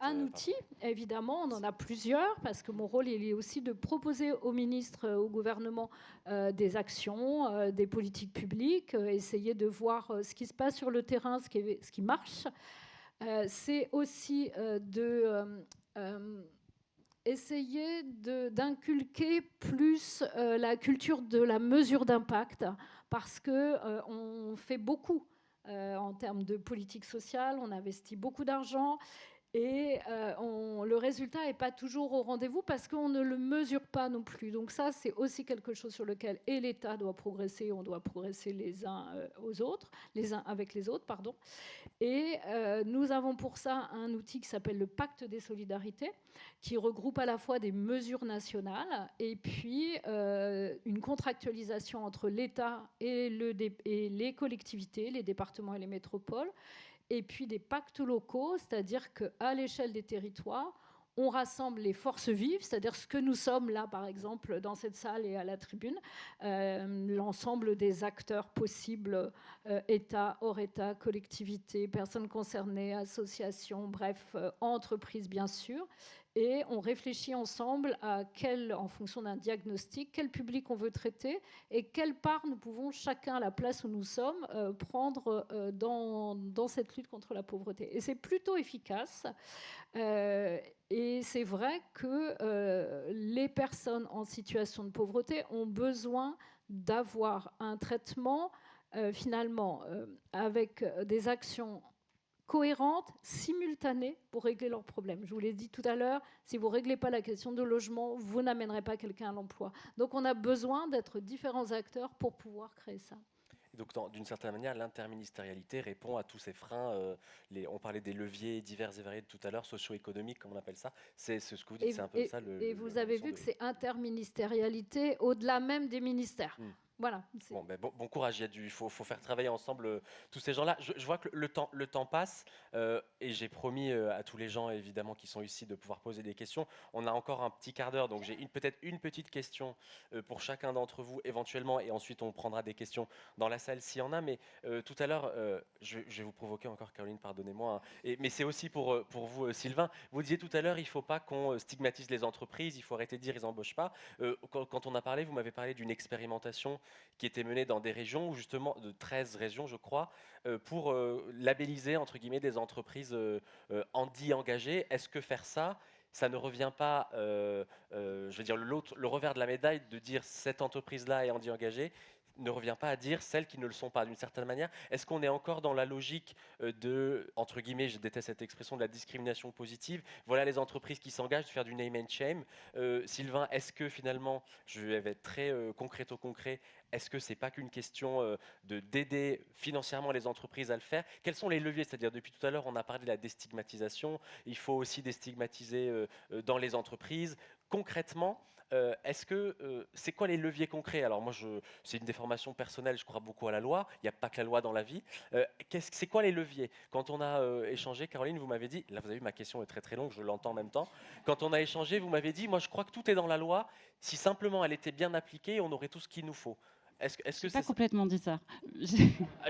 un outil, évidemment, on en a plusieurs, parce que mon rôle il est aussi de proposer aux ministres, au gouvernement, des actions, des politiques publiques, essayer de voir ce qui se passe sur le terrain, ce qui marche. C'est aussi essayer d'inculquer plus la culture de la mesure d'impact, parce qu'on fait beaucoup en termes de politique sociale, on investit beaucoup d'argent, et le résultat n'est pas toujours au rendez-vous parce qu'on ne le mesure pas non plus. Donc ça, c'est aussi quelque chose sur lequel et l'État doit progresser, on doit progresser les uns avec les autres, pardon. Et nous avons pour ça un outil qui s'appelle le Pacte des solidarités, qui regroupe à la fois des mesures nationales et puis une contractualisation entre l'État et les collectivités, les départements et les métropoles, et puis des pactes locaux, c'est-à-dire qu'à l'échelle des territoires, on rassemble les forces vives, c'est-à-dire ce que nous sommes là, par exemple, dans cette salle et à la tribune, l'ensemble des acteurs possibles, État, hors État, collectivités, personnes concernées, associations, bref, entreprises bien sûr. Et on réfléchit ensemble en fonction d'un diagnostic, quel public on veut traiter et quelle part nous pouvons, chacun à la place où nous sommes, prendre dans cette lutte contre la pauvreté. Et c'est plutôt efficace. Et c'est vrai que les personnes en situation de pauvreté ont besoin d'avoir un traitement, finalement, avec des actions cohérentes, simultanées, pour régler leurs problèmes. Je vous l'ai dit tout à l'heure, si vous ne réglez pas la question de logement, vous n'amènerez pas quelqu'un à l'emploi. Donc on a besoin d'être différents acteurs pour pouvoir créer ça. Donc, d'une certaine manière, l'interministérialité répond à tous ces freins. On parlait des leviers divers et variés tout à l'heure, socio-économiques, comme on appelle ça. C'est ce que vous dites, c'est un peu ça. Et vous avez vu que c'est interministérialité au-delà même des ministères. Voilà. Bon courage, il faut faire travailler ensemble tous ces gens-là. Je vois que le temps passe et j'ai promis à tous les gens évidemment qui sont ici de pouvoir poser des questions. On a encore un petit quart d'heure, donc j'ai peut-être une petite question pour chacun d'entre vous éventuellement, et ensuite on prendra des questions dans la salle s'il y en a. Mais tout à l'heure, je vais vous provoquer encore, Caroline, pardonnez-moi. Mais c'est aussi pour vous, Sylvain. Vous disiez tout à l'heure, il ne faut pas qu'on stigmatise les entreprises, il faut arrêter de dire ils n'embauchent pas. Quand on a parlé, vous m'avez parlé d'une expérimentation qui était menée dans des régions, justement, de 13 régions, je crois, pour labelliser, entre guillemets, des entreprises handi-engagées. Est-ce que faire ça ne revient pas, je veux dire, le revers de la médaille de dire cette entreprise-là est handi-engagée, ne revient pas à dire celles qui ne le sont pas, d'une certaine manière? Est-ce qu'on est encore dans la logique de, entre guillemets, je déteste cette expression, de la discrimination positive? Voilà les entreprises qui s'engagent, de faire du name and shame. Sylvain, est-ce que finalement, je vais être très concret au concret, est-ce que ce n'est pas qu'une question d'aider financièrement les entreprises à le faire? Quels sont les leviers? C'est-à-dire, depuis tout à l'heure, on a parlé de la déstigmatisation. Il faut aussi déstigmatiser dans les entreprises. Concrètement, c'est quoi les leviers concrets? Alors moi, c'est une déformation personnelle, je crois beaucoup à la loi. Il n'y a pas que la loi dans la vie. C'est quoi les leviers? Quand on a échangé, Caroline, vous m'avez dit, là vous avez vu, ma question est très très longue, je l'entends en même temps. Quand on a échangé, vous m'avez dit, moi je crois que tout est dans la loi. Si simplement elle était bien appliquée, on aurait tout ce qu'il nous faut. Est-ce que J'ai c'est pas ça? complètement dit ça.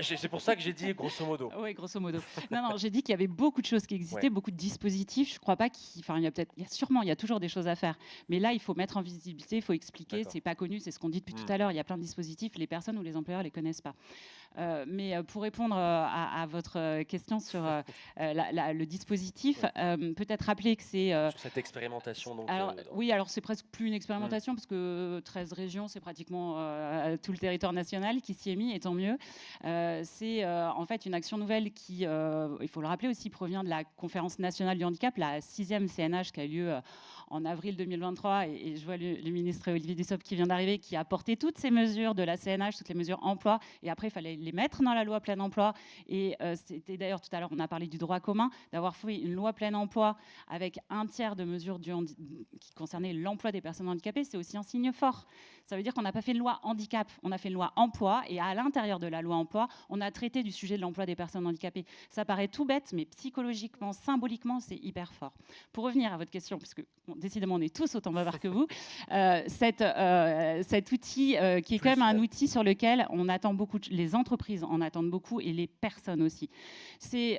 C'est pour ça que j'ai dit grosso modo. Oui, grosso modo. Non, j'ai dit qu'il y avait beaucoup de choses qui existaient, Ouais. beaucoup de dispositifs. Je crois pas enfin, il y a toujours des choses à faire. Mais là, il faut mettre en visibilité, il faut expliquer. D'accord. C'est pas connu, c'est ce qu'on dit depuis tout Hmm. à l'heure. Il y a plein de dispositifs. Les personnes ou les employeurs les connaissent pas. Mais pour répondre à votre question sur le dispositif, peut-être rappeler que c'est Sur cette expérimentation, donc. alors, oui, alors c'est presque plus une expérimentation parce que 13 régions, c'est pratiquement tout le territoire national qui s'y est mis, et tant mieux. C'est en fait une action nouvelle qui, il faut le rappeler aussi, provient de la Conférence nationale du handicap, la 6e CNH qui a eu lieu en avril 2023. Et je vois le ministre Olivier Dussopt qui vient d'arriver, qui a porté toutes ces mesures de la CNH, toutes les mesures emploi. Et après, il fallait les mettre dans la loi plein emploi. Et c'était d'ailleurs tout à l'heure, on a parlé du droit commun, d'avoir fait une loi plein emploi avec un tiers de mesures qui concernaient l'emploi des personnes handicapées. C'est aussi un signe fort. Ça veut dire qu'on n'a pas fait une loi handicap, on a fait une loi emploi. Et à l'intérieur de la loi emploi, on a traité du sujet de l'emploi des personnes handicapées. Ça paraît tout bête, mais psychologiquement, symboliquement, c'est hyper fort. Pour revenir à votre question, parce que décidément, on est tous autant bavards que vous, cet outil qui est quand même un outil sur lequel on attend beaucoup, les entreprises en attendent beaucoup et les personnes aussi.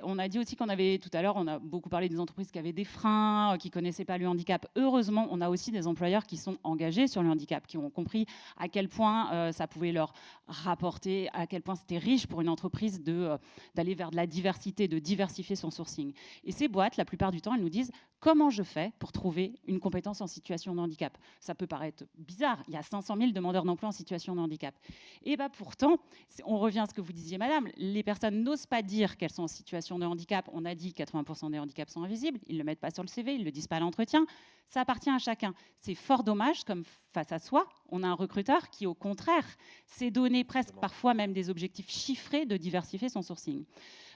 On a dit aussi qu'on avait, tout à l'heure, on a beaucoup parlé des entreprises qui avaient des freins, qui ne connaissaient pas le handicap. Heureusement, on a aussi des employeurs qui sont engagés sur le handicap, qui ont compris à quel point ça pouvait leur rapporter, à quel point c'était riche pour une entreprise d'aller vers de la diversité, de diversifier son sourcing. Et ces boîtes, la plupart du temps, elles nous disent comment je fais pour trouver une compétence en situation de handicap. Ça peut paraître bizarre, il y a 500 000 demandeurs d'emploi en situation de handicap. Et bien pourtant, on revient à ce que vous disiez, madame, les personnes n'osent pas dire qu'elles sont en situation de handicap. On a dit que 80% des handicaps sont invisibles, ils ne le mettent pas sur le CV, ils ne le disent pas à l'entretien. Ça appartient à chacun. C'est fort dommage, comme face à soi, on a un recruteur qui, au contraire, s'est donné presque parfois même des objectifs chiffrés de diversifier son sourcing.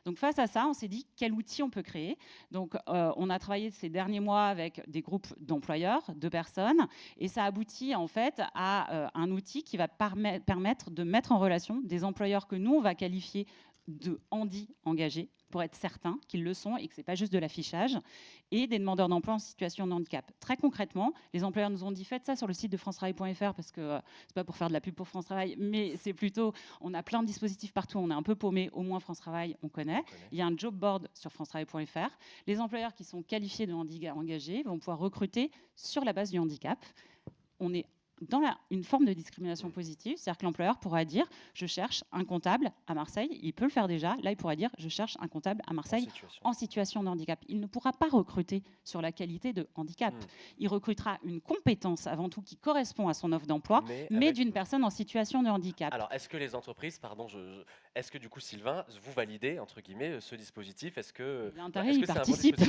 Donc face à ça, on s'est dit quel outil on peut créer. Donc on a travaillé ces derniers mois avec des groupes d'employeurs, de personnes, et ça aboutit en fait à un outil qui va permettre de mettre en relation des employeurs que nous, on va qualifier de handi engagés, pour être certain qu'ils le sont et que ce n'est pas juste de l'affichage, et des demandeurs d'emploi en situation de handicap. Très concrètement, les employeurs nous ont dit faites ça sur le site de francetravail.fr, parce que ce n'est pas pour faire de la pub pour France Travail, mais c'est plutôt, on a plein de dispositifs partout, on est un peu paumé, au moins France Travail, on connaît. Il y a un job board sur francetravail.fr. Les employeurs qui sont qualifiés de handicap engagés vont pouvoir recruter sur la base du handicap. On est dans une forme de discrimination positive, c'est-à-dire que l'employeur pourra dire je cherche un comptable à Marseille, il peut le faire déjà, là il pourra dire je cherche un comptable à Marseille en situation de handicap. Il ne pourra pas recruter sur la qualité de handicap. Il recrutera une compétence avant tout qui correspond à son offre d'emploi, mais d'une personne en situation de handicap. Alors est-ce que les entreprises, pardon, est-ce que du coup Sylvain, vous validez entre guillemets ce dispositif? Est-ce que il participe?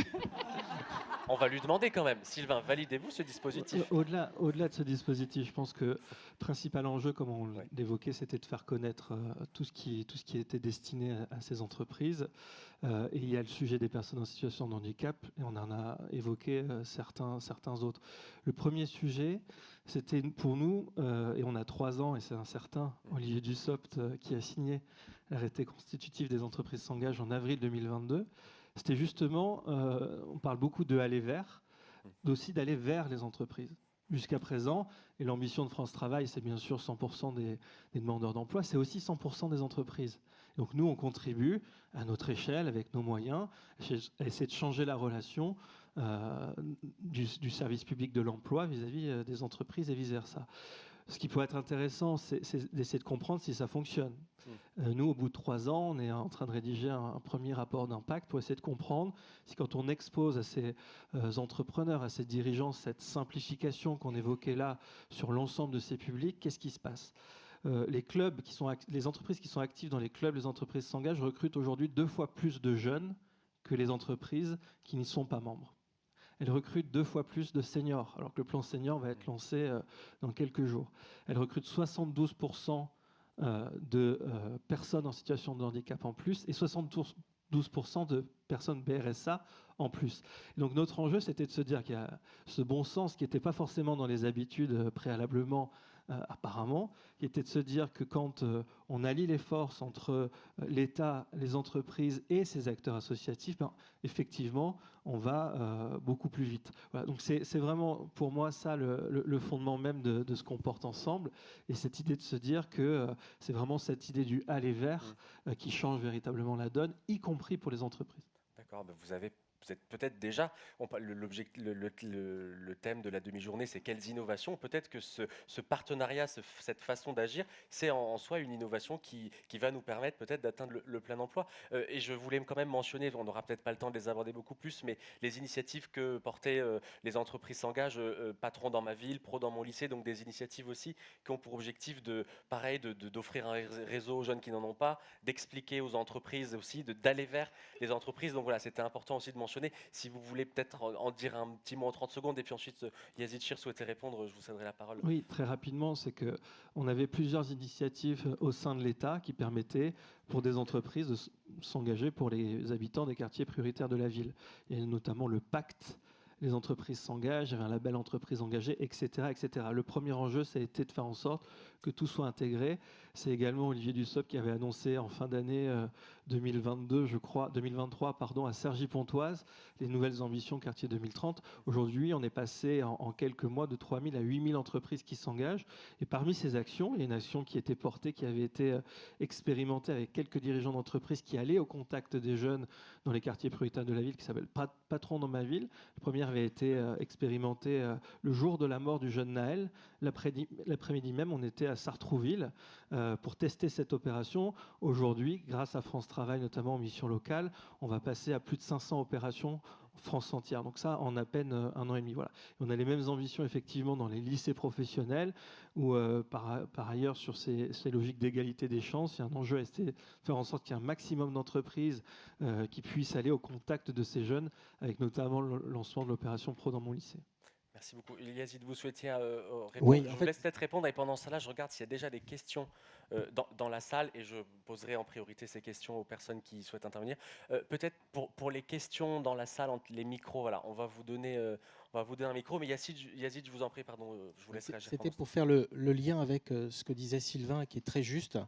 On va lui demander quand même. Sylvain, validez-vous ce dispositif? Au-delà de ce dispositif, je pense que le principal enjeu, comme on l'évoquait, c'était de faire connaître tout ce qui était destiné à ces entreprises. Et il y a le sujet des personnes en situation de handicap, et on en a évoqué certains autres. Le premier sujet, c'était pour nous, et on a 3 ans, et c'est un certain Olivier Dussopt qui a signé l'arrêté constitutif des entreprises s'engagent en avril 2022. C'était justement, on parle beaucoup de aller vers, d'aussi d'aller vers les entreprises. Jusqu'à présent, et l'ambition de France Travail, c'est bien sûr 100% des demandeurs d'emploi, c'est aussi 100% des entreprises. Donc nous, on contribue à notre échelle, avec nos moyens, à essayer de changer la relation du service public de l'emploi vis-à-vis des entreprises et vice-versa. Ce qui peut être intéressant, c'est d'essayer de comprendre si ça fonctionne. Nous, au bout de 3 ans, on est en train de rédiger un premier rapport d'impact pour essayer de comprendre si quand on expose à ces entrepreneurs, à ces dirigeants, cette simplification qu'on évoquait là sur l'ensemble de ces publics, qu'est-ce qui se passe ? Les entreprises qui sont actives dans les clubs, les entreprises s'engagent, recrutent aujourd'hui 2 fois plus de jeunes que les entreprises qui n'y sont pas membres. Elles recrutent 2 fois plus de seniors, alors que le plan senior va être lancé dans quelques jours. Elles recrutent 72% de personnes en situation de handicap en plus et 72% de personnes BRSA en plus. Et donc notre enjeu, c'était de se dire qu'il y a ce bon sens qui n'était pas forcément dans les habitudes préalablement apparemment, qui était de se dire que quand on allie les forces entre l'État, les entreprises et ces acteurs associatifs, effectivement, on va beaucoup plus vite. Voilà, donc c'est vraiment, pour moi, ça le fondement même de ce qu'on porte ensemble, et cette idée de se dire que c'est vraiment cette idée du aller vers qui change véritablement la donne, y compris pour les entreprises. D'accord, vous êtes peut-être déjà, le thème de la demi-journée, c'est quelles innovations. Peut-être que ce partenariat, cette façon d'agir, c'est en soi une innovation qui va nous permettre peut-être d'atteindre le plein emploi. Et je voulais quand même mentionner, on n'aura peut-être pas le temps de les aborder beaucoup plus, mais les initiatives que portaient les entreprises s'engagent, patron dans ma ville, pro dans mon lycée, donc des initiatives aussi qui ont pour objectif d'offrir un réseau aux jeunes qui n'en ont pas, d'expliquer aux entreprises aussi, d'aller vers les entreprises. Donc voilà, c'était important aussi de mentionner. Si vous voulez peut-être en dire un petit mot en 30 secondes, et puis ensuite Yazid Chir souhaitait répondre, je vous céderai la parole. Oui, très rapidement, c'est qu'on avait plusieurs initiatives au sein de l'État qui permettaient pour des entreprises de s'engager pour les habitants des quartiers prioritaires de la ville. Il y a notamment le pacte les entreprises s'engagent, il y avait un label entreprise engagée, etc., etc. Le premier enjeu, ça a été de faire en sorte que tout soit intégré. C'est également Olivier Dussopt qui avait annoncé en fin d'année 2023, à Cergy-Pontoise, les nouvelles ambitions quartier 2030. Aujourd'hui, on est passé en quelques mois de 3 000 à 8 000 entreprises qui s'engagent. Et parmi ces actions, il y a une action qui était portée, qui avait été expérimentée avec quelques dirigeants d'entreprises qui allaient au contact des jeunes dans les quartiers prioritaires de la ville, qui s'appelle Patron dans ma ville. La première avait été expérimentée le jour de la mort du jeune Naël. L'après-midi même, on était à Sartrouville pour tester cette opération. Aujourd'hui, grâce à France Travail, notamment en mission locale, on va passer à plus de 500 opérations France entière. Donc ça, en à peine 1 an et demi. Voilà. Et on a les mêmes ambitions, effectivement, dans les lycées professionnels, où, par ailleurs, sur ces logiques d'égalité des chances, il y a un enjeu à faire en sorte qu'il y ait un maximum d'entreprises qui puissent aller au contact de ces jeunes, avec notamment le lancement de l'opération Pro dans mon lycée. Merci beaucoup. Yazid, vous souhaitiez répondre? Oui, je vous laisse peut-être répondre, et pendant cela, je regarde s'il y a déjà des questions dans la salle, et je poserai en priorité ces questions aux personnes qui souhaitent intervenir. Peut-être pour les questions dans la salle, entre les micros, voilà, on va vous donner un micro, mais Yazid, je vous en prie, pardon, je vous laisse réagir. C'était pour faire le lien avec ce que disait Sylvain, qui est très juste,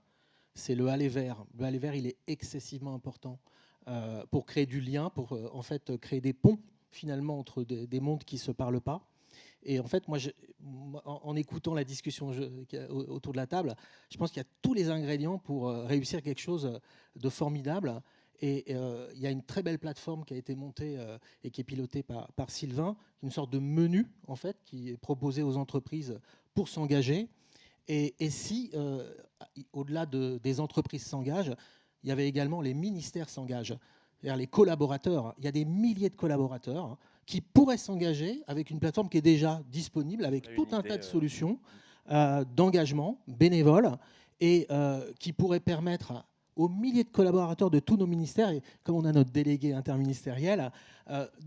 c'est le aller vers. Le aller vers, il est excessivement important pour créer du lien, pour en fait créer des ponts finalement entre des mondes qui ne se parlent pas. Et en fait, moi, en écoutant la discussion autour de la table, je pense qu'il y a tous les ingrédients pour réussir quelque chose de formidable. Et il y a une très belle plateforme qui a été montée et qui est pilotée par Sylvain, une sorte de menu en fait qui est proposé aux entreprises pour s'engager. Et si, au-delà des entreprises s'engagent, il y avait également les ministères s'engagent, c'est-à-dire les collaborateurs. Il y a des milliers de collaborateurs qui pourraient s'engager avec une plateforme qui est déjà disponible, avec tout un tas de solutions d'engagement bénévole, et qui pourrait permettre aux milliers de collaborateurs de tous nos ministères, et comme on a notre délégué interministériel,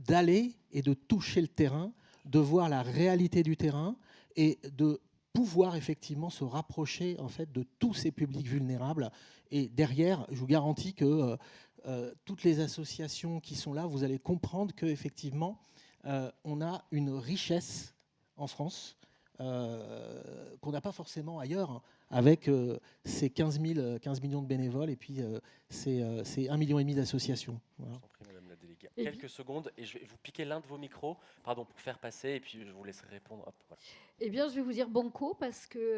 d'aller et de toucher le terrain, de voir la réalité du terrain et de pouvoir effectivement se rapprocher en fait de tous ces publics vulnérables. Et derrière, je vous garantis que toutes les associations qui sont là, vous allez comprendre qu'effectivement, on a une richesse en France qu'on n'a pas forcément ailleurs, avec ces 15 millions de bénévoles et puis ces 1,5 million d'associations. Voilà. Quelques secondes, et je vais vous piquer l'un de vos micros, pardon, pour faire passer, et puis je vous laisserai répondre. Hop, voilà. Eh bien, je vais vous dire banco parce que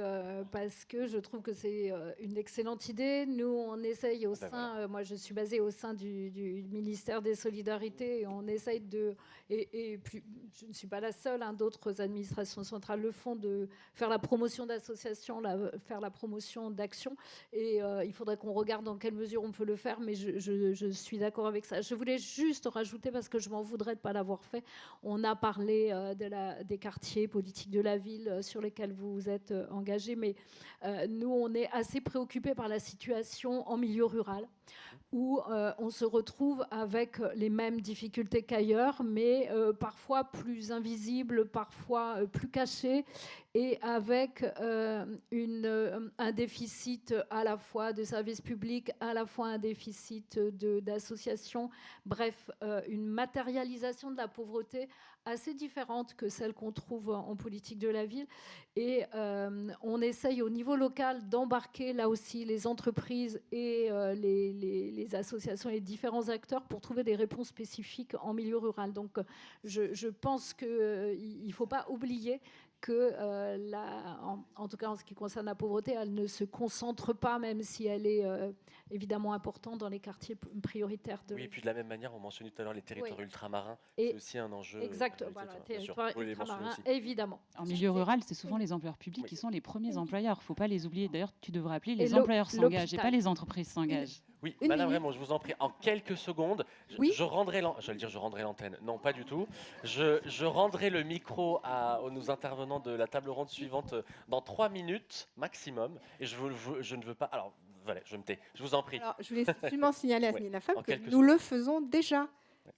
je trouve que c'est une excellente idée. Nous, on essaye au sein, moi je suis basée au sein du ministère des Solidarités, et on essaye et puis, je ne suis pas la seule, d'autres administrations centrales le font, de faire la promotion d'associations, faire la promotion d'actions, et il faudrait qu'on regarde dans quelle mesure on peut le faire, mais je suis d'accord avec ça. Je voulais juste rajouter, parce que je m'en voudrais de ne pas l'avoir fait, on a parlé des quartiers politiques de la ville sur lesquels vous êtes engagés, mais nous, on est assez préoccupés par la situation en milieu rural, où on se retrouve avec les mêmes difficultés qu'ailleurs, mais parfois plus invisibles, parfois plus cachées, et avec un déficit à la fois de services publics, à la fois un déficit d'associations, bref, une matérialisation de la pauvreté assez différente que celle qu'on trouve en politique de la ville. Et on essaye au niveau local d'embarquer là aussi les entreprises et les associations et les différents acteurs pour trouver des réponses spécifiques en milieu rural. Donc je pense qu'il ne faut pas oublier que, en tout cas en ce qui concerne la pauvreté, elle ne se concentre pas, même si elle est évidemment importante dans les quartiers prioritaires. Oui, et puis de la même manière, on mentionnait tout à l'heure les territoires ultramarins, et c'est aussi un enjeu. Exact, voilà, territoires ultramarins, évidemment. En milieu rural, c'est souvent les employeurs publics qui sont les premiers employeurs. Il ne faut pas les oublier. D'ailleurs, tu devrais appeler les employeurs s'engagent et pas les entreprises s'engagent. Oui, Madame Raymond, je vous en prie, en quelques secondes, je rendrai l'antenne. Non, pas du tout. Je rendrai le micro à nos intervenants de la table ronde suivante dans 3 minutes maximum. Et je ne veux pas... Alors, voilà, je me tais. Je vous en prie. Alors, je voulais simplement signaler à Asmi la femme que nous secondes. le faisons déjà.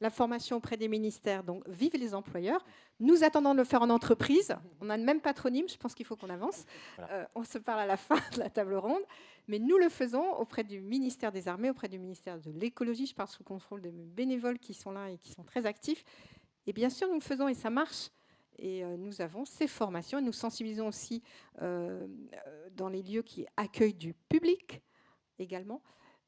La formation auprès des ministères, donc vive les employeurs. Nous attendons de le faire en entreprise. On a le même patronyme, je pense qu'il faut qu'on avance. Voilà. On se parle à la fin de la table ronde. Mais nous le faisons auprès du ministère des Armées, auprès du ministère de l'Écologie. Je parle sous le contrôle des bénévoles qui sont là et qui sont très actifs. Et bien sûr, nous le faisons et ça marche. Et nous avons ces formations. Et nous sensibilisons aussi dans les lieux qui accueillent du public également.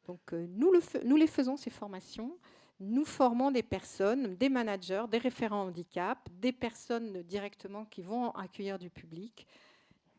Donc nous les faisons, ces formations. Nous formons des personnes, des managers, des référents handicap, des personnes directement qui vont accueillir du public.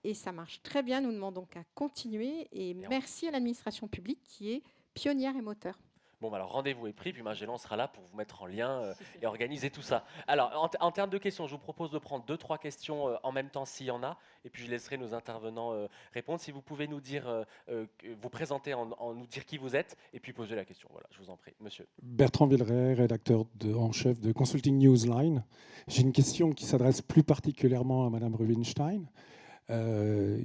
Et ça marche très bien. Nous ne demandons qu'à continuer. Et merci à l'administration publique qui est pionnière et moteur. Bon, alors rendez-vous est pris, puis Magellan sera là pour vous mettre en lien et organiser tout ça. Alors, en termes de questions, je vous propose de prendre 2-3 questions en même temps s'il y en a, et puis je laisserai nos intervenants répondre. Si vous pouvez nous dire, vous présenter, nous dire qui vous êtes, et puis poser la question. Voilà, je vous en prie. Monsieur. Bertrand Villeray, rédacteur en chef de Consulting Newsline. J'ai une question qui s'adresse plus particulièrement à Madame Rubinstein.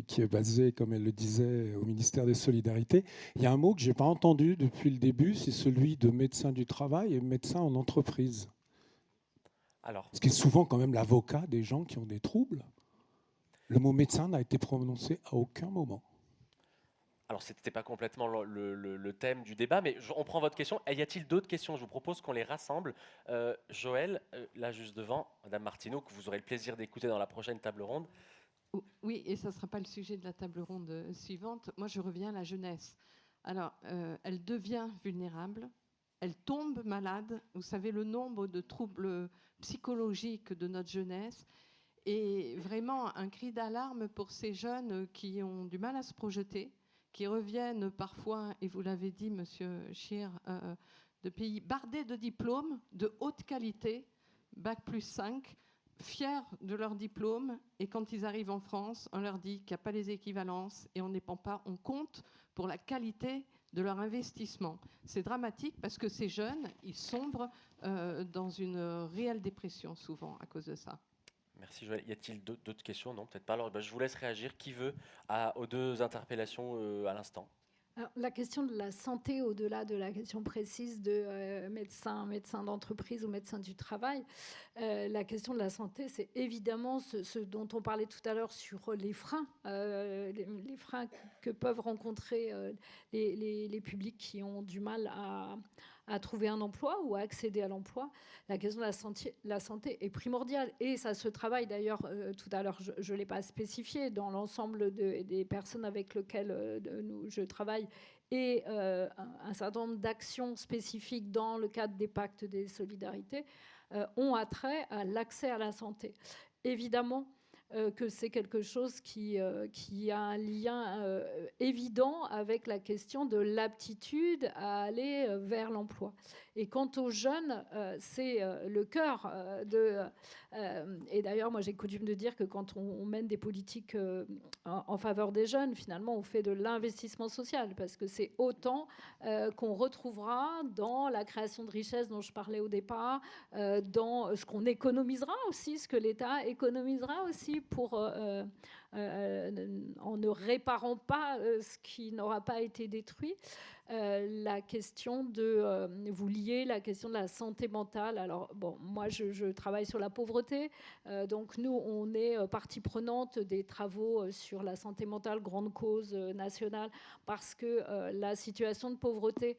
Qui est basé, comme elle le disait, au ministère des Solidarités. Il y a un mot que je n'ai pas entendu depuis le début, c'est celui de médecin du travail et médecin en entreprise. Alors, ce qui est souvent quand même l'avocat des gens qui ont des troubles. Le mot médecin n'a été prononcé à aucun moment. Alors, ce n'était pas complètement le thème du débat, mais on prend votre question. Et y a-t-il d'autres questions? Je vous propose qu'on les rassemble. Joël, là juste devant, Madame Martineau, que vous aurez le plaisir d'écouter dans la prochaine table ronde. Oui, et ça ne sera pas le sujet de la table ronde suivante. Moi, je reviens à la jeunesse. Alors, elle devient vulnérable, elle tombe malade. Vous savez, le nombre de troubles psychologiques de notre jeunesse est vraiment un cri d'alarme pour ces jeunes qui ont du mal à se projeter, qui reviennent parfois, et vous l'avez dit, Monsieur Scheer, de pays bardés de diplômes de haute qualité, Bac+5, fiers de leur diplôme, et quand ils arrivent en France, on leur dit qu'il n'y a pas les équivalences et on ne prend pas en compte pour la qualité de leur investissement. C'est dramatique parce que ces jeunes, ils sombrent dans une réelle dépression souvent à cause de ça. Merci Joël. Y a-t-il d'autres questions? Non, peut-être pas. Alors, je vous laisse réagir. Qui veut aux 2 interpellations à l'instant? Alors, la question de la santé, au-delà de la question précise de médecin d'entreprise ou médecin du travail, la question de la santé, c'est évidemment ce dont on parlait tout à l'heure sur les freins, les freins que peuvent rencontrer les publics qui ont du mal à trouver un emploi ou à accéder à l'emploi. La question de la santé est primordiale et ça se travaille d'ailleurs, tout à l'heure je ne l'ai pas spécifié, dans l'ensemble des personnes avec lesquelles je travaille et un certain nombre d'actions spécifiques dans le cadre des pactes des solidarités ont attrait à l'accès à la santé. Évidemment, que c'est quelque chose qui a un lien évident avec la question de l'aptitude à aller vers l'emploi. Et quant aux jeunes, c'est le cœur et d'ailleurs, moi, j'ai coutume de dire que quand on mène des politiques en faveur des jeunes, finalement, on fait de l'investissement social, parce que c'est autant qu'on retrouvera dans la création de richesses dont je parlais au départ, dans ce qu'on économisera aussi, ce que l'État économisera aussi pour, en ne réparant pas ce qui n'aura pas été détruit. La question de, vous liez la question de la santé mentale. Alors, bon, moi, je travaille sur la pauvreté. Donc, nous, on est partie prenante des travaux sur la santé mentale, grande cause nationale, parce que la situation de pauvreté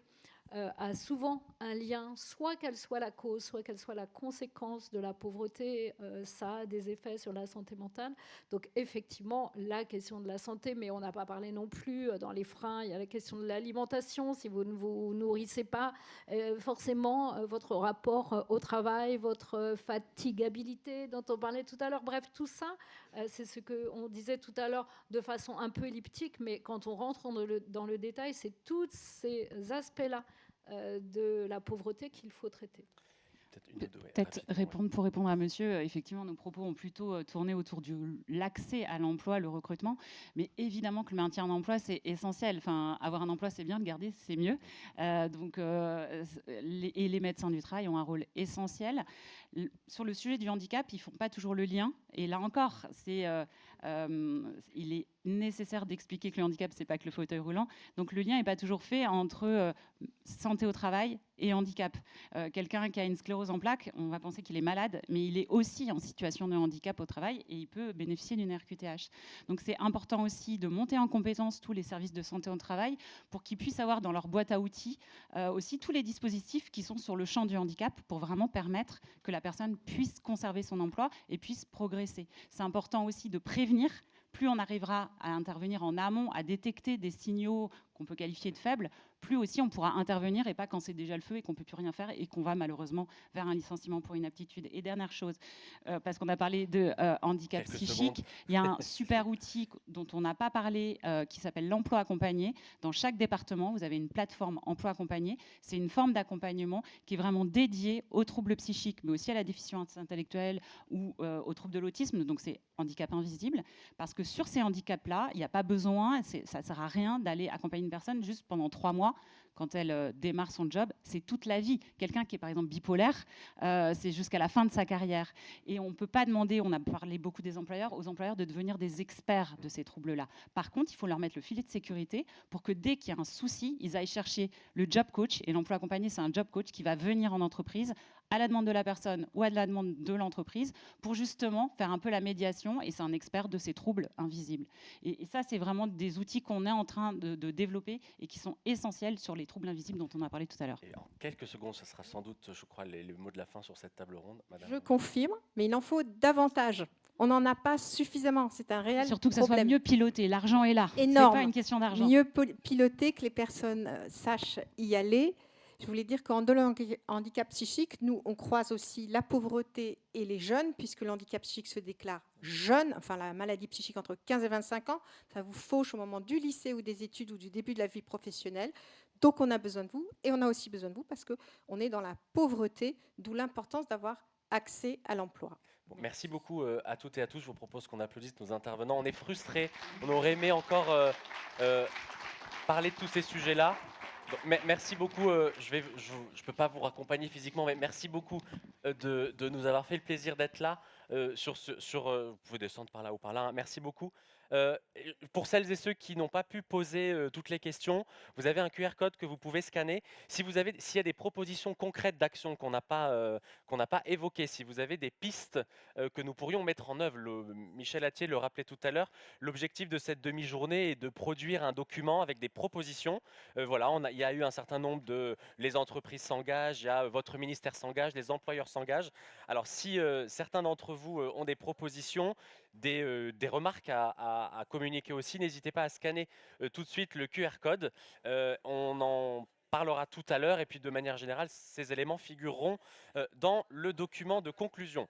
a souvent un lien, soit qu'elle soit la cause, soit qu'elle soit la conséquence de la pauvreté, ça a des effets sur la santé mentale. Donc effectivement, la question de la santé, mais on n'a pas parlé non plus dans les freins, il y a la question de l'alimentation, si vous ne vous nourrissez pas, forcément votre rapport au travail, votre fatigabilité dont on parlait tout à l'heure, bref, tout ça, c'est ce qu'on disait tout à l'heure de façon un peu elliptique, mais quand on rentre dans le détail, c'est tous ces aspects-là de la pauvreté qu'il faut traiter. Peut-être pour répondre à monsieur, effectivement, nos propos ont plutôt tourné autour de l'accès à l'emploi, le recrutement. Mais évidemment que le maintien en emploi, c'est essentiel. Enfin, avoir un emploi, c'est bien, le garder, c'est mieux. Les médecins du travail ont un rôle essentiel. Sur le sujet du handicap, ils ne font pas toujours le lien. Et là encore, il est nécessaire d'expliquer que le handicap, ce n'est pas que le fauteuil roulant. Donc le lien n'est pas toujours fait entre santé au travail et handicap. Quelqu'un qui a une sclérose en plaques, on va penser qu'il est malade, mais il est aussi en situation de handicap au travail et il peut bénéficier d'une RQTH. Donc c'est important aussi de monter en compétence tous les services de santé au travail pour qu'ils puissent avoir dans leur boîte à outils aussi tous les dispositifs qui sont sur le champ du handicap pour vraiment permettre que la personne puisse conserver son emploi et puisse progresser. C'est important aussi de prévenir. Plus on arrivera à intervenir en amont, à détecter des signaux qu'on peut qualifier de faibles, plus aussi on pourra intervenir et pas quand c'est déjà le feu et qu'on ne peut plus rien faire et qu'on va malheureusement vers un licenciement pour inaptitude. Et dernière chose, parce qu'on a parlé de handicap psychique, il y a un super outil dont on n'a pas parlé qui s'appelle l'emploi accompagné. Dans chaque département, vous avez une plateforme emploi accompagné. C'est une forme d'accompagnement qui est vraiment dédiée aux troubles psychiques, mais aussi à la déficience intellectuelle ou aux troubles de l'autisme. Donc c'est handicap invisible. Parce que sur ces handicaps-là, il n'y a pas besoin, ça ne sert à rien d'aller accompagner une personne juste pendant 3 mois quand elle démarre son job, c'est toute la vie. Quelqu'un qui est par exemple bipolaire, c'est jusqu'à la fin de sa carrière. Et on ne peut pas demander, on a parlé beaucoup des employeurs, aux employeurs de devenir des experts de ces troubles-là. Par contre, il faut leur mettre le filet de sécurité pour que dès qu'il y a un souci, ils aillent chercher le job coach. Et l'emploi accompagné, c'est un job coach qui va venir en entreprise à la demande de la personne ou à la demande de l'entreprise pour justement faire un peu la médiation, et c'est un expert de ces troubles invisibles. Et ça, c'est vraiment des outils qu'on est en train de développer et qui sont essentiels sur les troubles invisibles dont on a parlé tout à l'heure. Et en quelques secondes, ce sera sans doute, je crois, les mots de la fin sur cette table ronde. Madame. Je confirme, mais il en faut davantage. On n'en a pas suffisamment, c'est un réel Surtout que ça problème. soit mieux piloté, l'argent est là. Énorme. C'est pas une question d'argent. Mieux piloté, que les personnes sachent y aller. Je voulais dire qu'en dehors de handicap psychique, nous, on croise aussi la pauvreté et les jeunes, puisque le handicap psychique se déclare jeune, enfin la maladie psychique entre 15 et 25 ans, ça vous fauche au moment du lycée ou des études ou du début de la vie professionnelle. Donc on a besoin de vous, et on a aussi besoin de vous parce qu'on est dans la pauvreté, d'où l'importance d'avoir accès à l'emploi. Bon, merci beaucoup à toutes et à tous. Je vous propose qu'on applaudisse nos intervenants. On est frustrés, on aurait aimé encore parler de tous ces sujets-là. Donc, merci beaucoup, je ne peux pas vous raccompagner physiquement, mais merci beaucoup de nous avoir fait le plaisir d'être là. Vous pouvez descendre par là ou par là, hein. Merci beaucoup. Pour celles et ceux qui n'ont pas pu poser toutes les questions, vous avez un QR code que vous pouvez scanner. S'il y a des propositions concrètes d'action qu'on n'a pas évoquées, si vous avez des pistes que nous pourrions mettre en œuvre, Michel Attier le rappelait tout à l'heure, l'objectif de cette demi-journée est de produire un document avec des propositions. Voilà, il y a eu un certain nombre les entreprises s'engagent, il y a votre ministère s'engage, les employeurs s'engagent. Alors si certains d'entre vous ont des propositions, des remarques à communiquer aussi, n'hésitez pas à scanner tout de suite le QR code. On en parlera tout à l'heure et puis de manière générale, ces éléments figureront dans le document de conclusion.